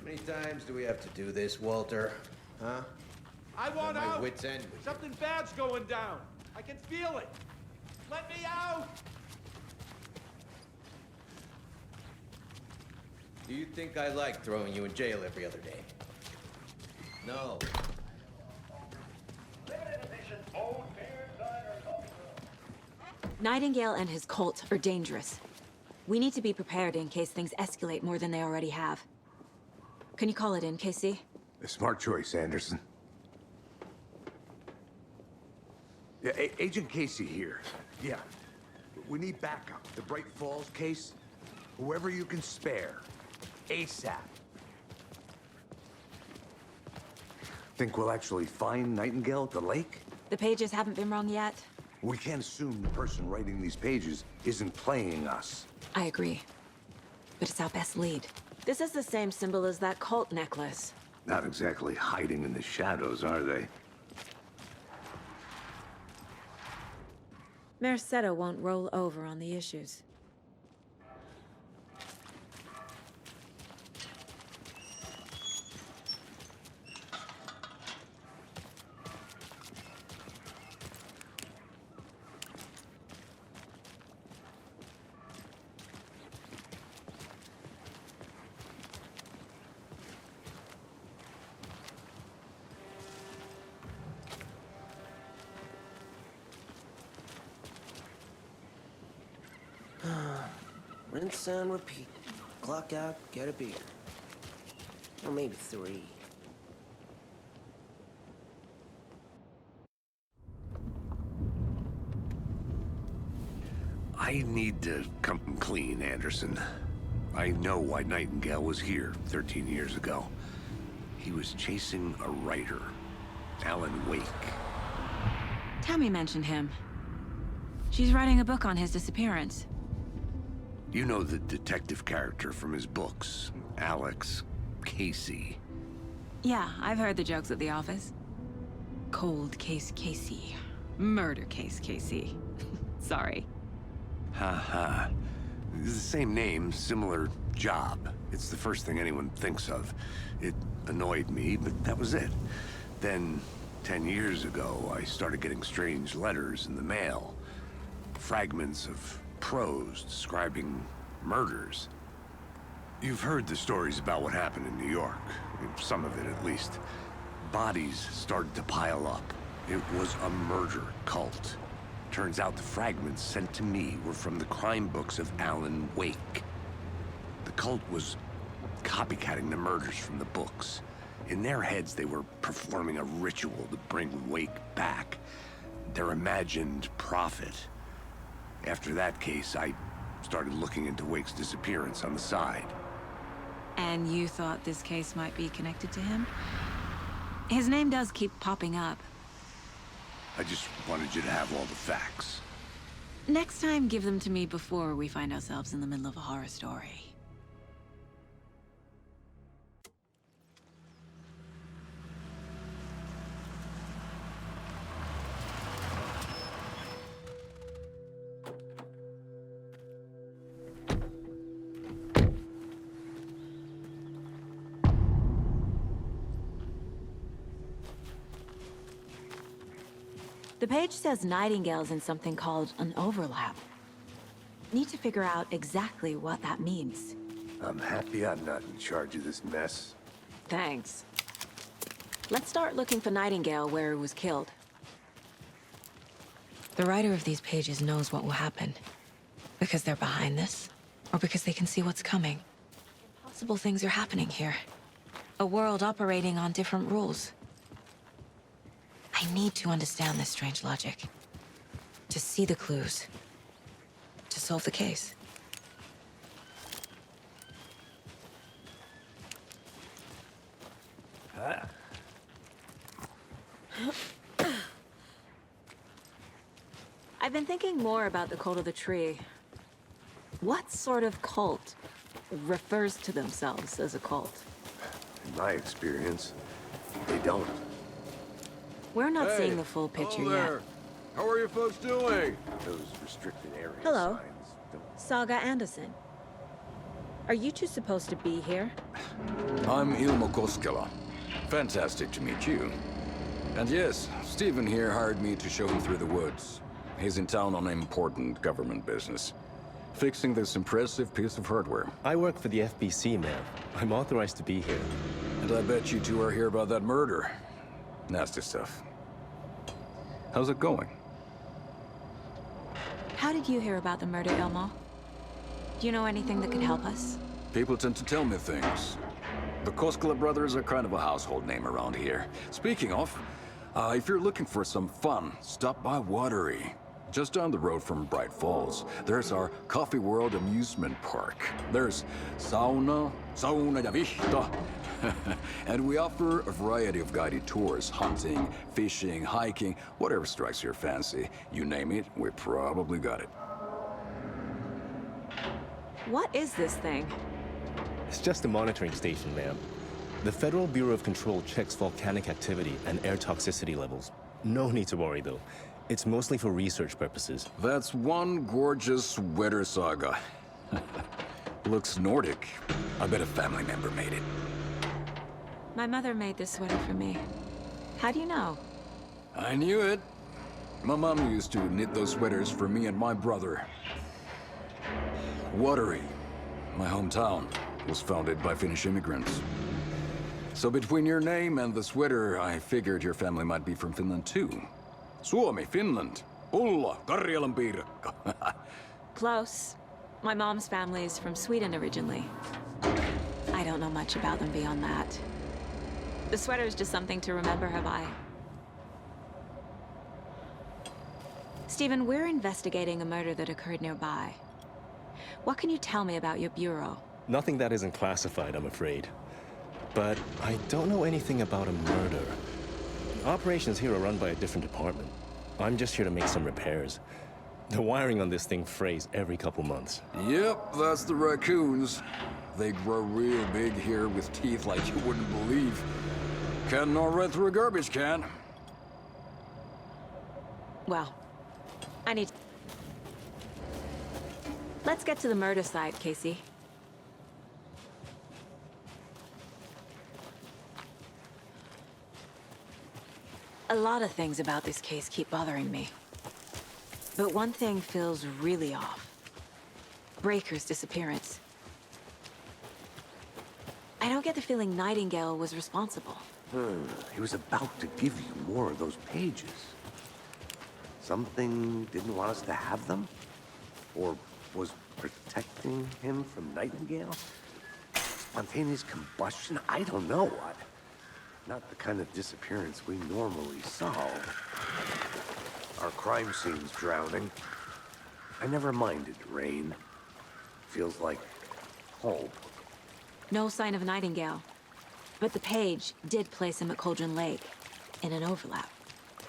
many times do we have to do this, Walter? Huh? I want My out! wit's end with you. Something bad's going down. I can feel it. Let me out! Do you think I like throwing you in jail every other day? No. Nightingale and his cult are dangerous. We need to be prepared in case things escalate more than they already have. Can you call it in, KC? A smart choice, Anderson. Yeah, Agent Casey here. Yeah. We need backup. The Bright Falls case. Whoever you can spare. ASAP. Think we'll actually find Nightingale at the lake? The pages haven't been wrong yet. We can't assume the person writing these pages isn't playing us. I agree. But it's our best lead. This is the same symbol as that cult necklace. Not exactly hiding in the shadows, are they? Mercado won't roll over on the issues. Rinse and repeat. Clock out, get a beer. Or maybe 3. I need to come clean, Anderson. I know why Nightingale was here 13 years ago. He was chasing a writer, Alan Wake. Tammy mentioned him. She's writing a book on his disappearance. You know the detective character from his books, Alex Casey. Yeah, I've heard the jokes at the office. Cold case Casey. Murder case Casey. Sorry. Ha ha. The same name, similar job. It's the first thing anyone thinks of. It annoyed me, but that was it. Then, 10 years ago, I started getting strange letters in the mail. Fragments of prose describing murders. You've heard the stories about what happened in New York. Some of it, at least. Bodies started to pile up. It was a murder cult. Turns out the fragments sent to me were from the crime books of Alan Wake. The cult was copycatting the murders from the books. In their heads, they were performing a ritual to bring Wake back. Their imagined prophet. After that case, I started looking into Wake's disappearance on the side. And you thought this case might be connected to him? His name does keep popping up. I just wanted you to have all the facts. Next time, give them to me before we find ourselves in the middle of a horror story. The page says Nightingale's in something called an overlap. Need to figure out exactly what that means. I'm happy I'm not in charge of this mess. Thanks. Let's start looking for Nightingale where he was killed. The writer of these pages knows what will happen. Because they're behind this, or because they can see what's coming. Impossible things are happening here. A world operating on different rules. I need to understand this strange logic. To see the clues. To solve the case. I've been thinking more about the cult of the tree. What sort of cult refers to themselves as a cult? In my experience, they don't. We're not seeing the full picture yet. How are you folks doing? Those restricted areas. Hello. Saga Anderson. Are you two supposed to be here? I'm Ilmo Koskela. Fantastic to meet you. And yes, Stephen here hired me to show him through the woods. He's in town on important government business. Fixing this impressive piece of hardware. I work for the FBC, ma'am. I'm authorized to be here. And I bet you two are here about that murder. Nasty stuff. How's it going? How did you hear about the murder, Ilmo? Do you know anything that could help us? People tend to tell me things. The Koskela brothers are kind of a household name around here. Speaking of, if you're looking for some fun, stop by Watery. Just down the road from Bright Falls, there's our Coffee World amusement park. There's sauna ja vihta. And we offer a variety of guided tours, hunting, fishing, hiking, whatever strikes your fancy. You name it, we probably got it. What is this thing? It's just a monitoring station, ma'am. The Federal Bureau of Control checks volcanic activity and air toxicity levels. No need to worry, though. It's mostly for research purposes. That's one gorgeous sweater, Saga. Looks Nordic. I bet a family member made it. My mother made this sweater for me. How do you know? I knew it. My mom used to knit those sweaters for me and my brother. Watery, my hometown, was founded by Finnish immigrants. So between your name and the sweater, I figured your family might be from Finland too. Suomi, Finland. Ulla, Karjalan piirakka. Close. My mom's family is from Sweden originally. I don't know much about them beyond that. The sweater is just something to remember her by. Stephen, we're investigating a murder that occurred nearby. What can you tell me about your bureau? Nothing that isn't classified, I'm afraid. But I don't know anything about a murder. Operations here are run by a different department. I'm just here to make some repairs. The wiring on this thing frays every couple months. Yep, that's the raccoons. They grow real big here with teeth like you wouldn't believe. Can't gnaw right through a garbage can. Well, I need... Let's get to the murder site, Casey. A lot of things about this case keep bothering me. But one thing feels really off. Breaker's disappearance. I don't get the feeling Nightingale was responsible. He was about to give you more of those pages. Something didn't want us to have them? Or was protecting him from Nightingale? Spontaneous combustion? I don't know. Not the kind of disappearance we normally solve. Our crime scene's drowning. I never minded rain. Feels like home. No sign of Nightingale. But the page did place him at Cauldron Lake, in an overlap.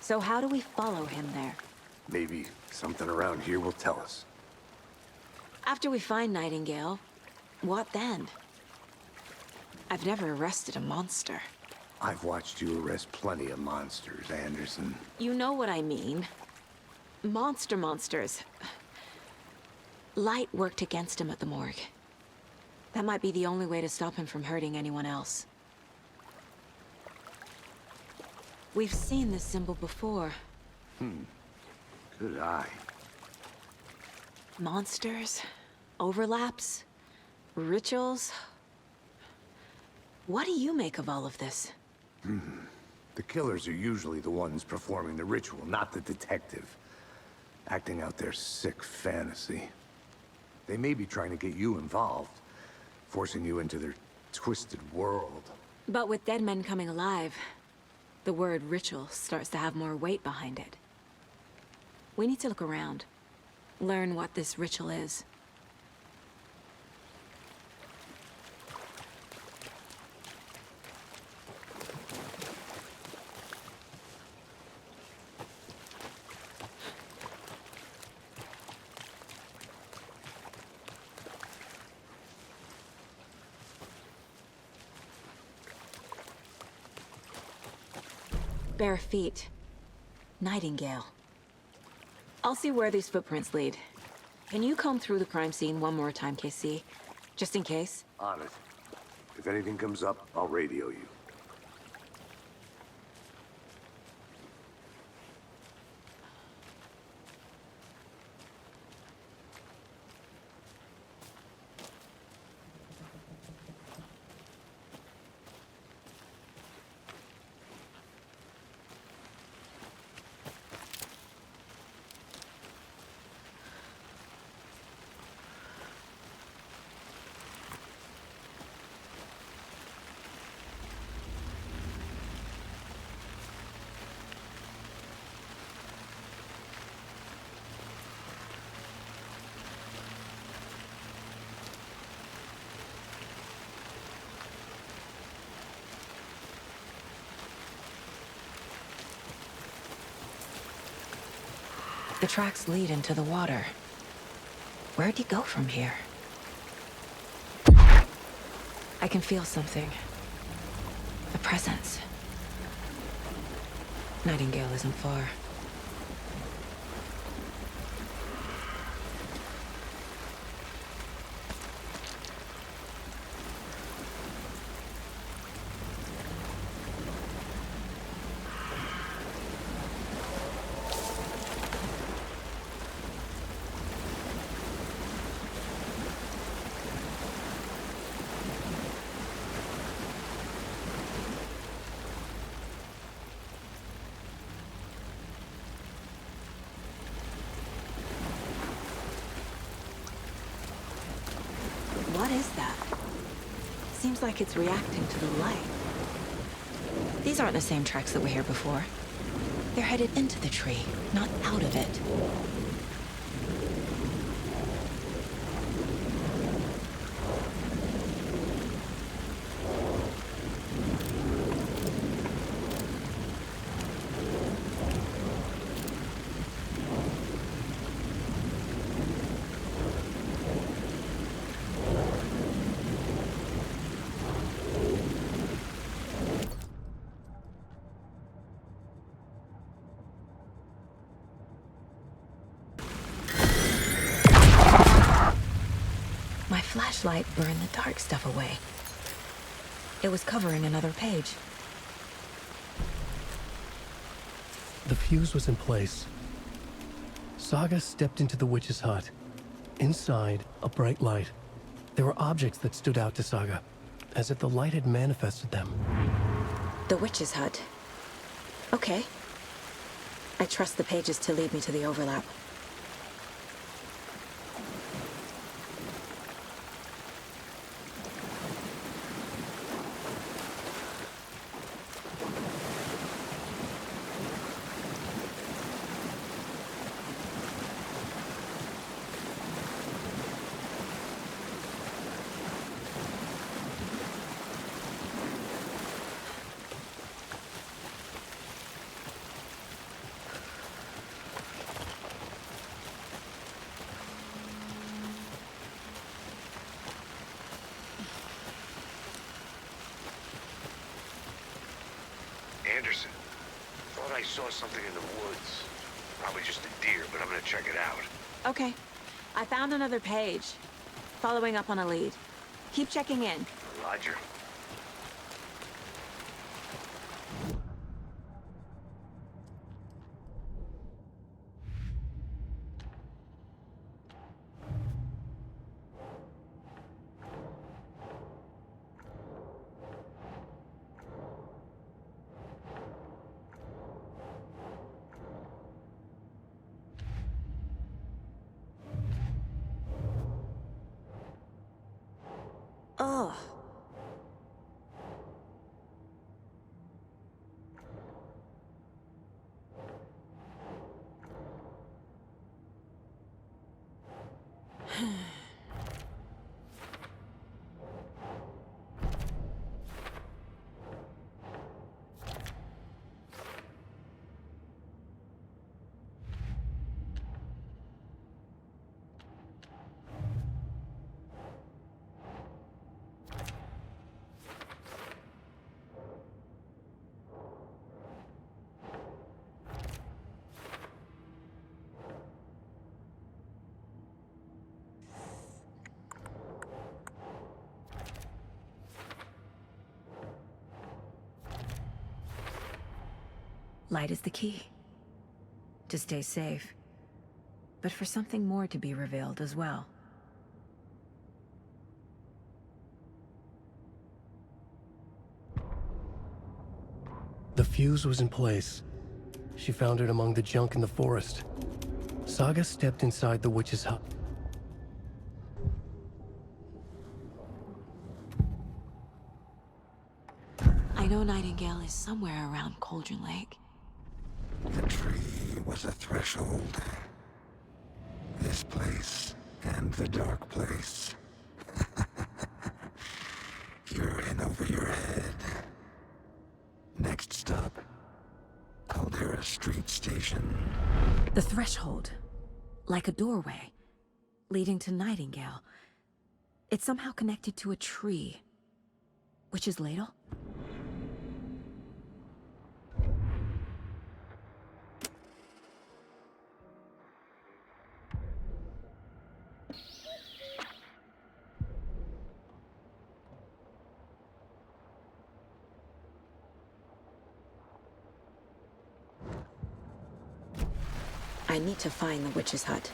So how do we follow him there? Maybe something around here will tell us. After we find Nightingale, what then? I've never arrested a monster. I've watched you arrest plenty of monsters, Anderson. You know what I mean. Monsters. Light worked against him at the morgue. That might be the only way to stop him from hurting anyone else. We've seen this symbol before. Good eye. Monsters, overlaps, rituals. What do you make of all of this? The killers are usually the ones performing the ritual, not the detective. Acting out their sick fantasy. They may be trying to get you involved, forcing you into their twisted world. But with dead men coming alive, the word ritual starts to have more weight behind it. We need to look around, learn what this ritual is. Bare feet. Nightingale. I'll see where these footprints lead. Can you comb through the crime scene one more time, KC? Just in case? On it. If anything comes up, I'll radio you. The tracks lead into the water. Where'd he go from here? I can feel something. A presence. Nightingale isn't far. What is that? Seems like it's reacting to the light. These aren't the same tracks that were here before. They're headed into the tree, not out of it. My flashlight burned the dark stuff away. It was covering another page. The fuse was in place. Saga stepped into the witch's hut. Inside, a bright light. There were objects that stood out to Saga, as if the light had manifested them. The witch's hut. Okay. I trust the pages to lead me to the overlap. Anderson, thought I saw something in the woods. Probably just a deer, but I'm gonna check it out. Okay. I found another page. Following up on a lead. Keep checking in. Roger. Ugh. Light is the key. To stay safe. But for something more to be revealed as well. The fuse was in place. She found it among the junk in the forest. Saga stepped inside the witch's hut. I know Nightingale is somewhere around Cauldron Lake. The tree was a threshold. This place and the dark place. You're in over your head. Next stop, Caldera Street Station. The threshold. Like a doorway. Leading to Nightingale. It's somehow connected to a tree. Witch's ladle? I need to find the witch's hut.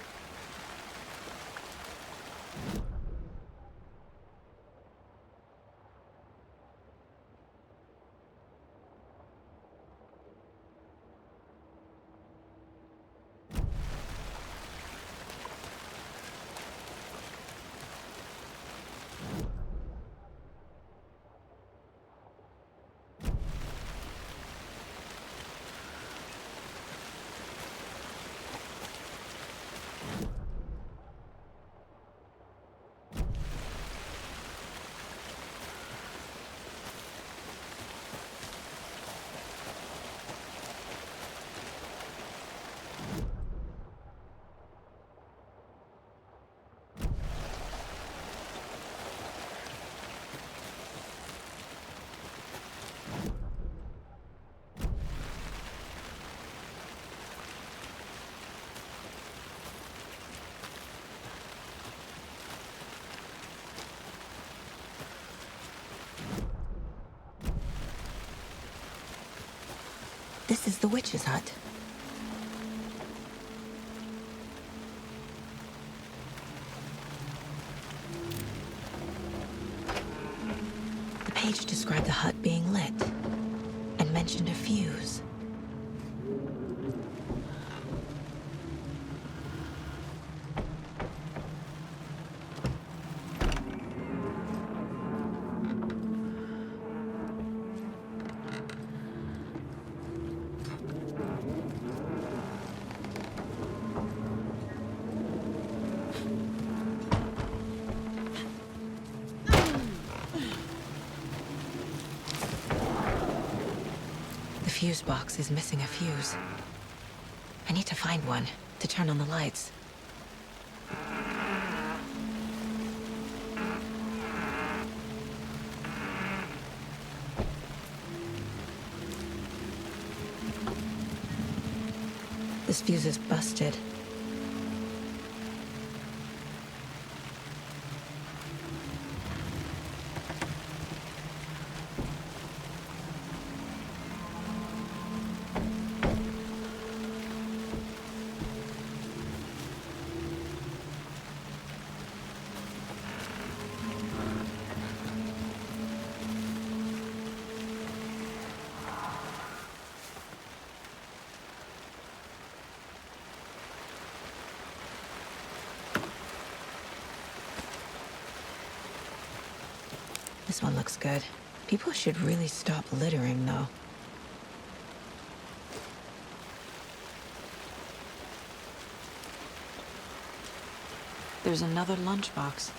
This is the witch's hut. page described the hut being lit and mentioned a fuse. The fuse box is missing a fuse. I need to find one to turn on the lights. This fuse is busted. This one looks good. People should really stop littering, though. There's another lunchbox.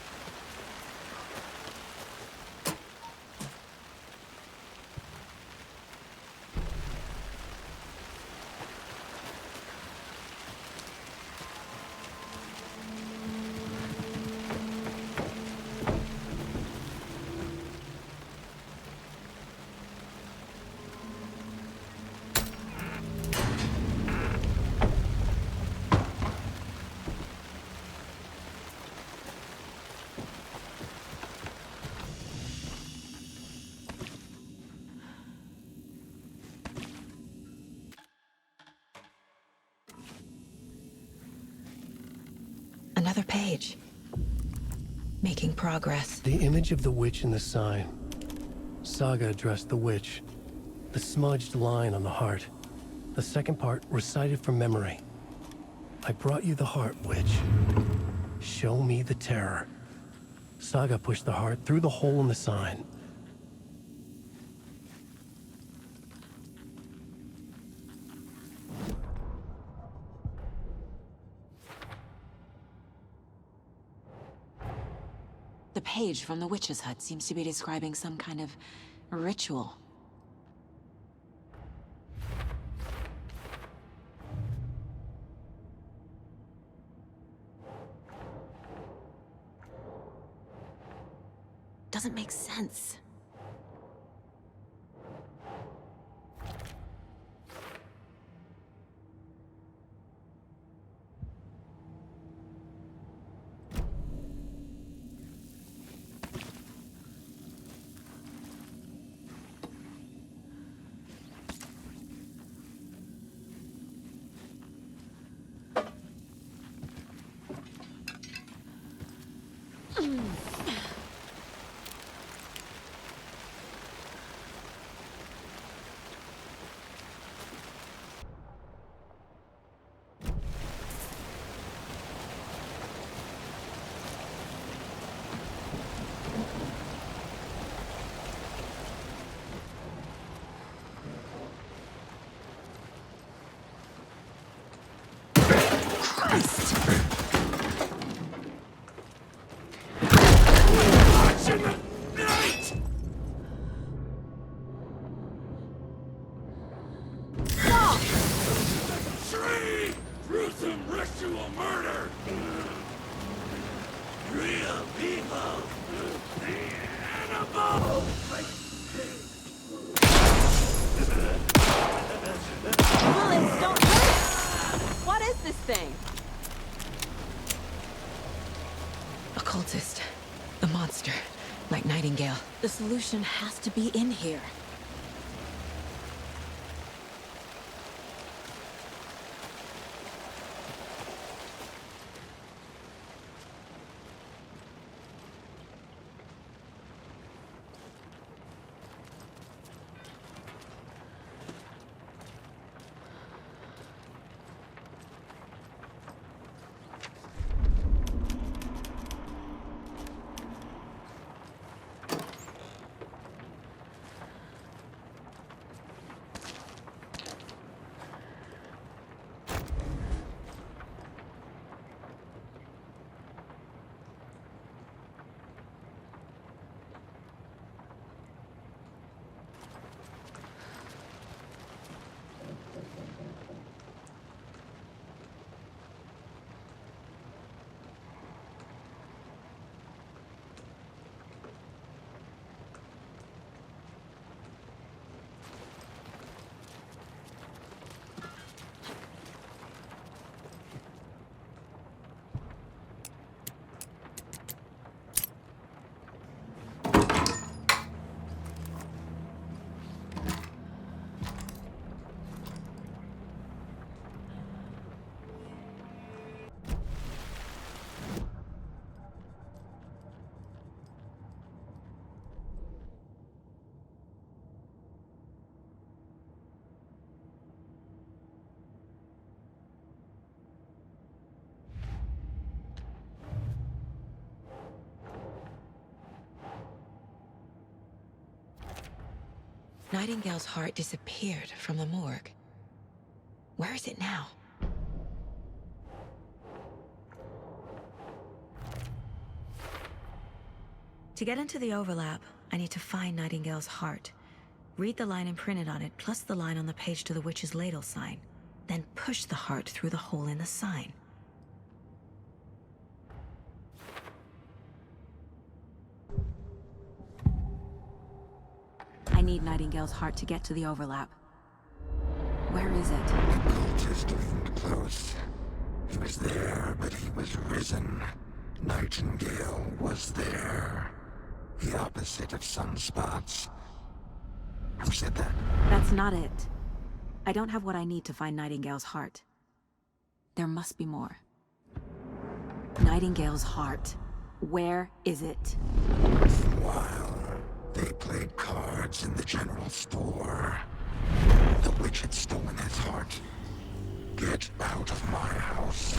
Another page. Making progress. The image of the witch in the sign. Saga addressed the witch. The smudged line on the heart. The second part recited from memory. I brought you the heart, witch. Show me the terror. Saga pushed the heart through the hole in the sign. The page from the witch's hut seems to be describing some kind of ritual. Doesn't make sense. Occultist. A monster. Like Nightingale. The solution has to be in here. Nightingale's heart disappeared from the morgue. Where is it now? To get into the overlap, I need to find Nightingale's heart. Read the line imprinted on it, plus the line on the page to the witch's ladle sign. Then push the heart through the hole in the sign. I need Nightingale's heart to get to the overlap. Where is it? The cultist loomed close. He was there, but he was risen. Nightingale was there. The opposite of sunspots. Who said that? That's not it. I don't have what I need to find Nightingale's heart. There must be more. Nightingale's heart. Where is it? While they played cards in the general store, the witch had stolen his heart. Get out of my house.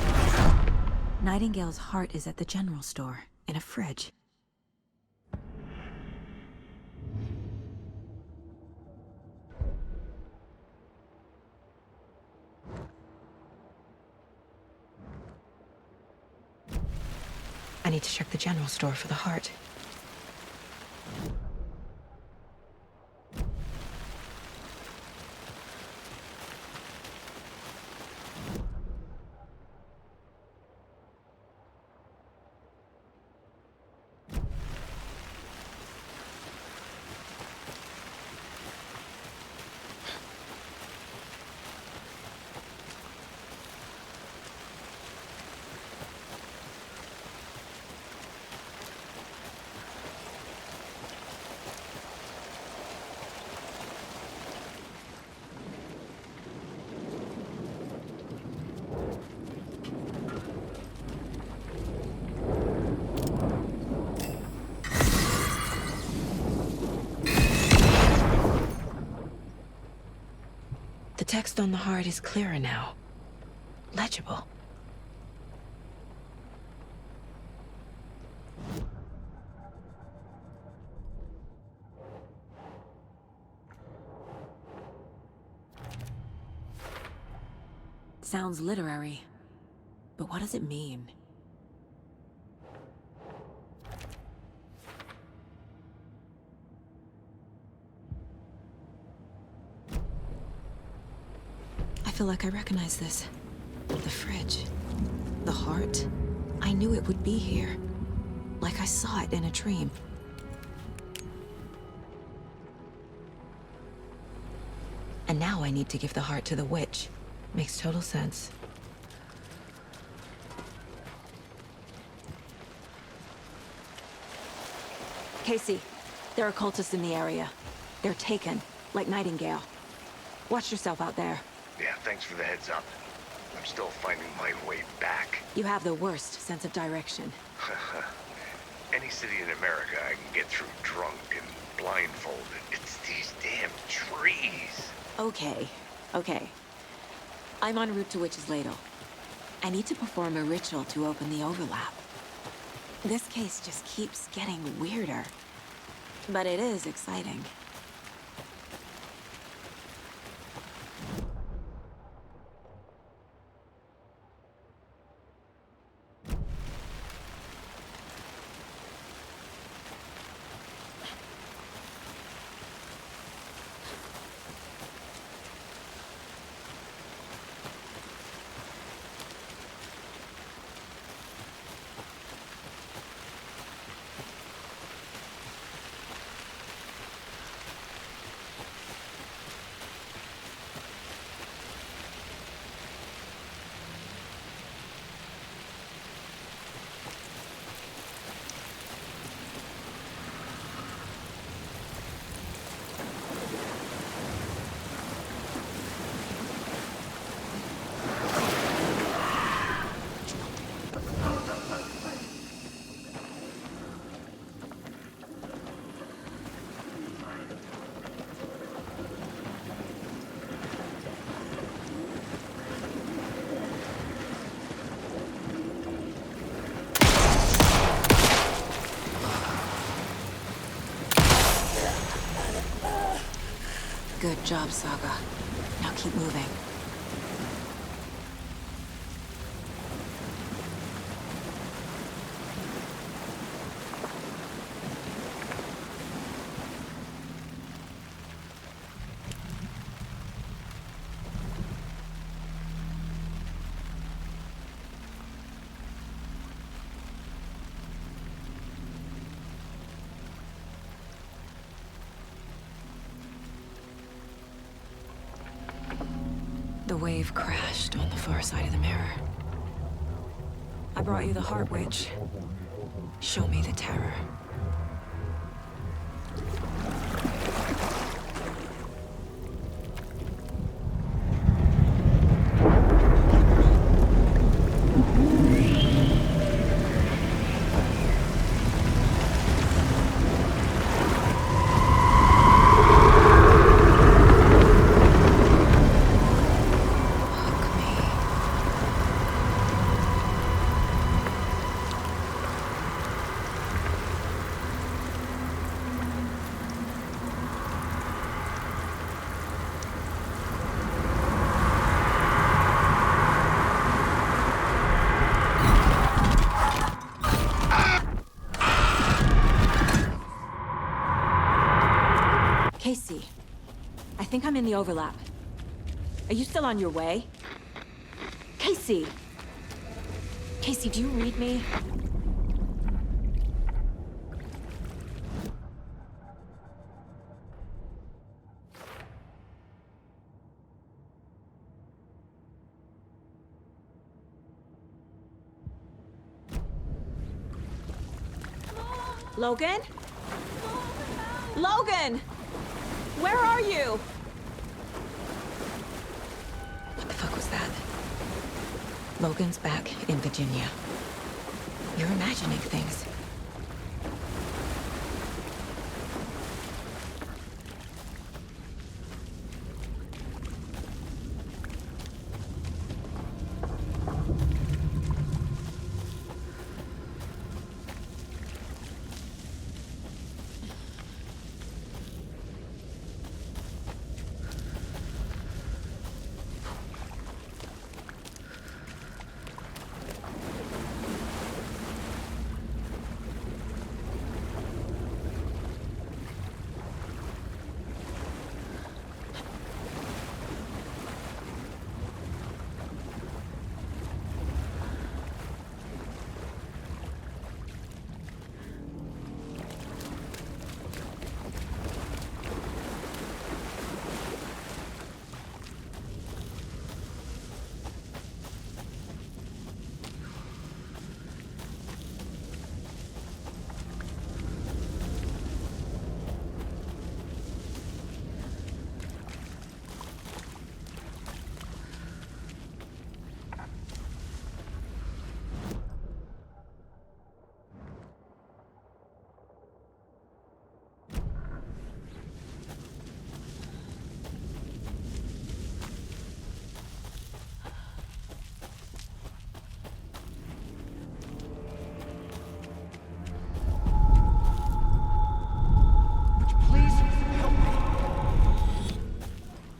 Nightingale's heart is at the general store, in a fridge. I need to check the general store for the heart. The text on the heart is clearer now. Legible. Sounds literary, but what does it mean? I feel like I recognize this. The fridge. The heart. I knew it would be here. Like I saw it in a dream. And now I need to give the heart to the witch. Makes total sense. Casey, there are cultists in the area. They're taken, like Nightingale. Watch yourself out there. Yeah, thanks for the heads up. I'm still finding my way back. You have the worst sense of direction. Any city in America I can get through drunk and blindfolded. It's these damn trees. Okay, okay. I'm en route to Witch's Ladle. I need to perform a ritual to open the overlap. This case just keeps getting weirder. But it is exciting. Good job, Saga. Now keep moving. The wave crashed on the far side of the mirror. I brought you the Heart Witch. Show me the terror. Casey, I think I'm in the overlap. Are you still on your way? Casey! Casey, do you read me? Logan? Logan! Where are you? What the fuck was that? Logan's back in Virginia. You're imagining things.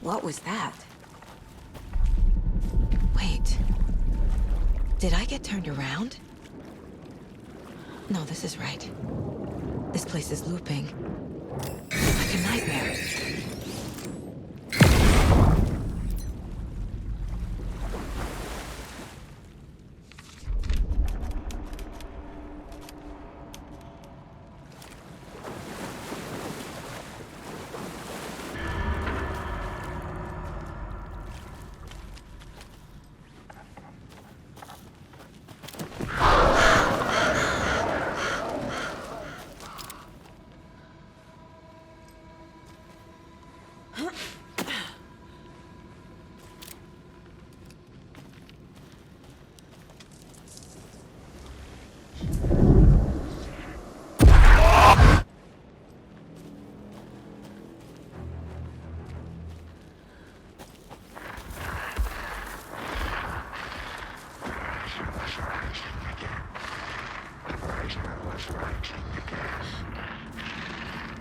What was that? Wait. Did I get turned around? No, this is right. This place is looping. Like a nightmare.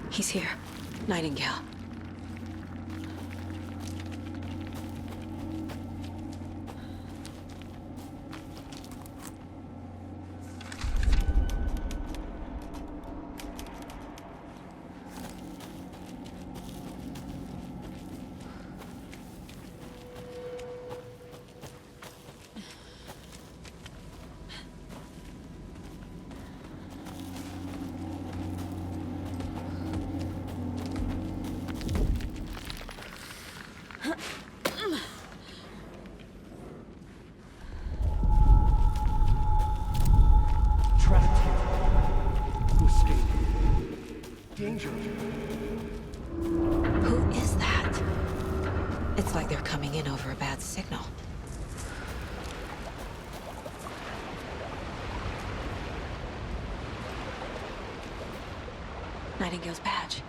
He's here. Nightingale. It's like they're coming in over a bad signal. Nightingale's badge.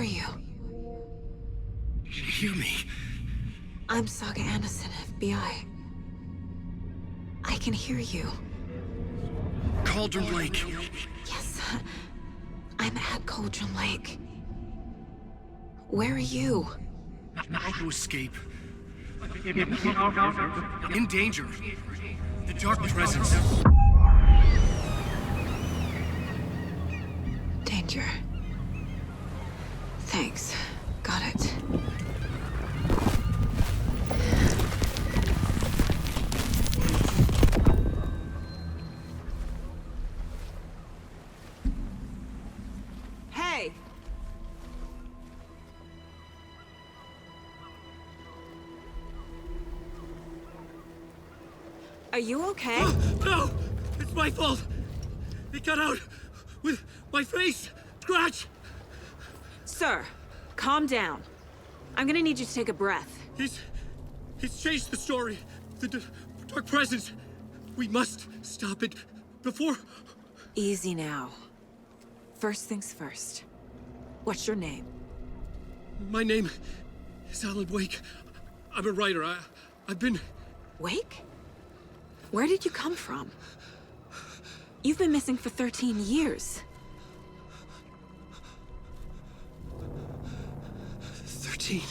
are you? Hear me. I'm Saga Anderson, FBI. I can hear you. Cauldron Lake. Yes, I'm at Cauldron Lake. Where are you? Not to escape. In danger. The dark presence. Danger. Thanks. Got it. Hey! Are you okay? No! It's my fault! It got out with my face! Scratch! Sir, calm down. I'm gonna need you to take a breath. He's changed the story. The dark presence. We must stop it before... Easy now. First things first. What's your name? My name is Alan Wake. I'm a writer. I've been... Wake? Where did you come from? You've been missing for 13 years. 13?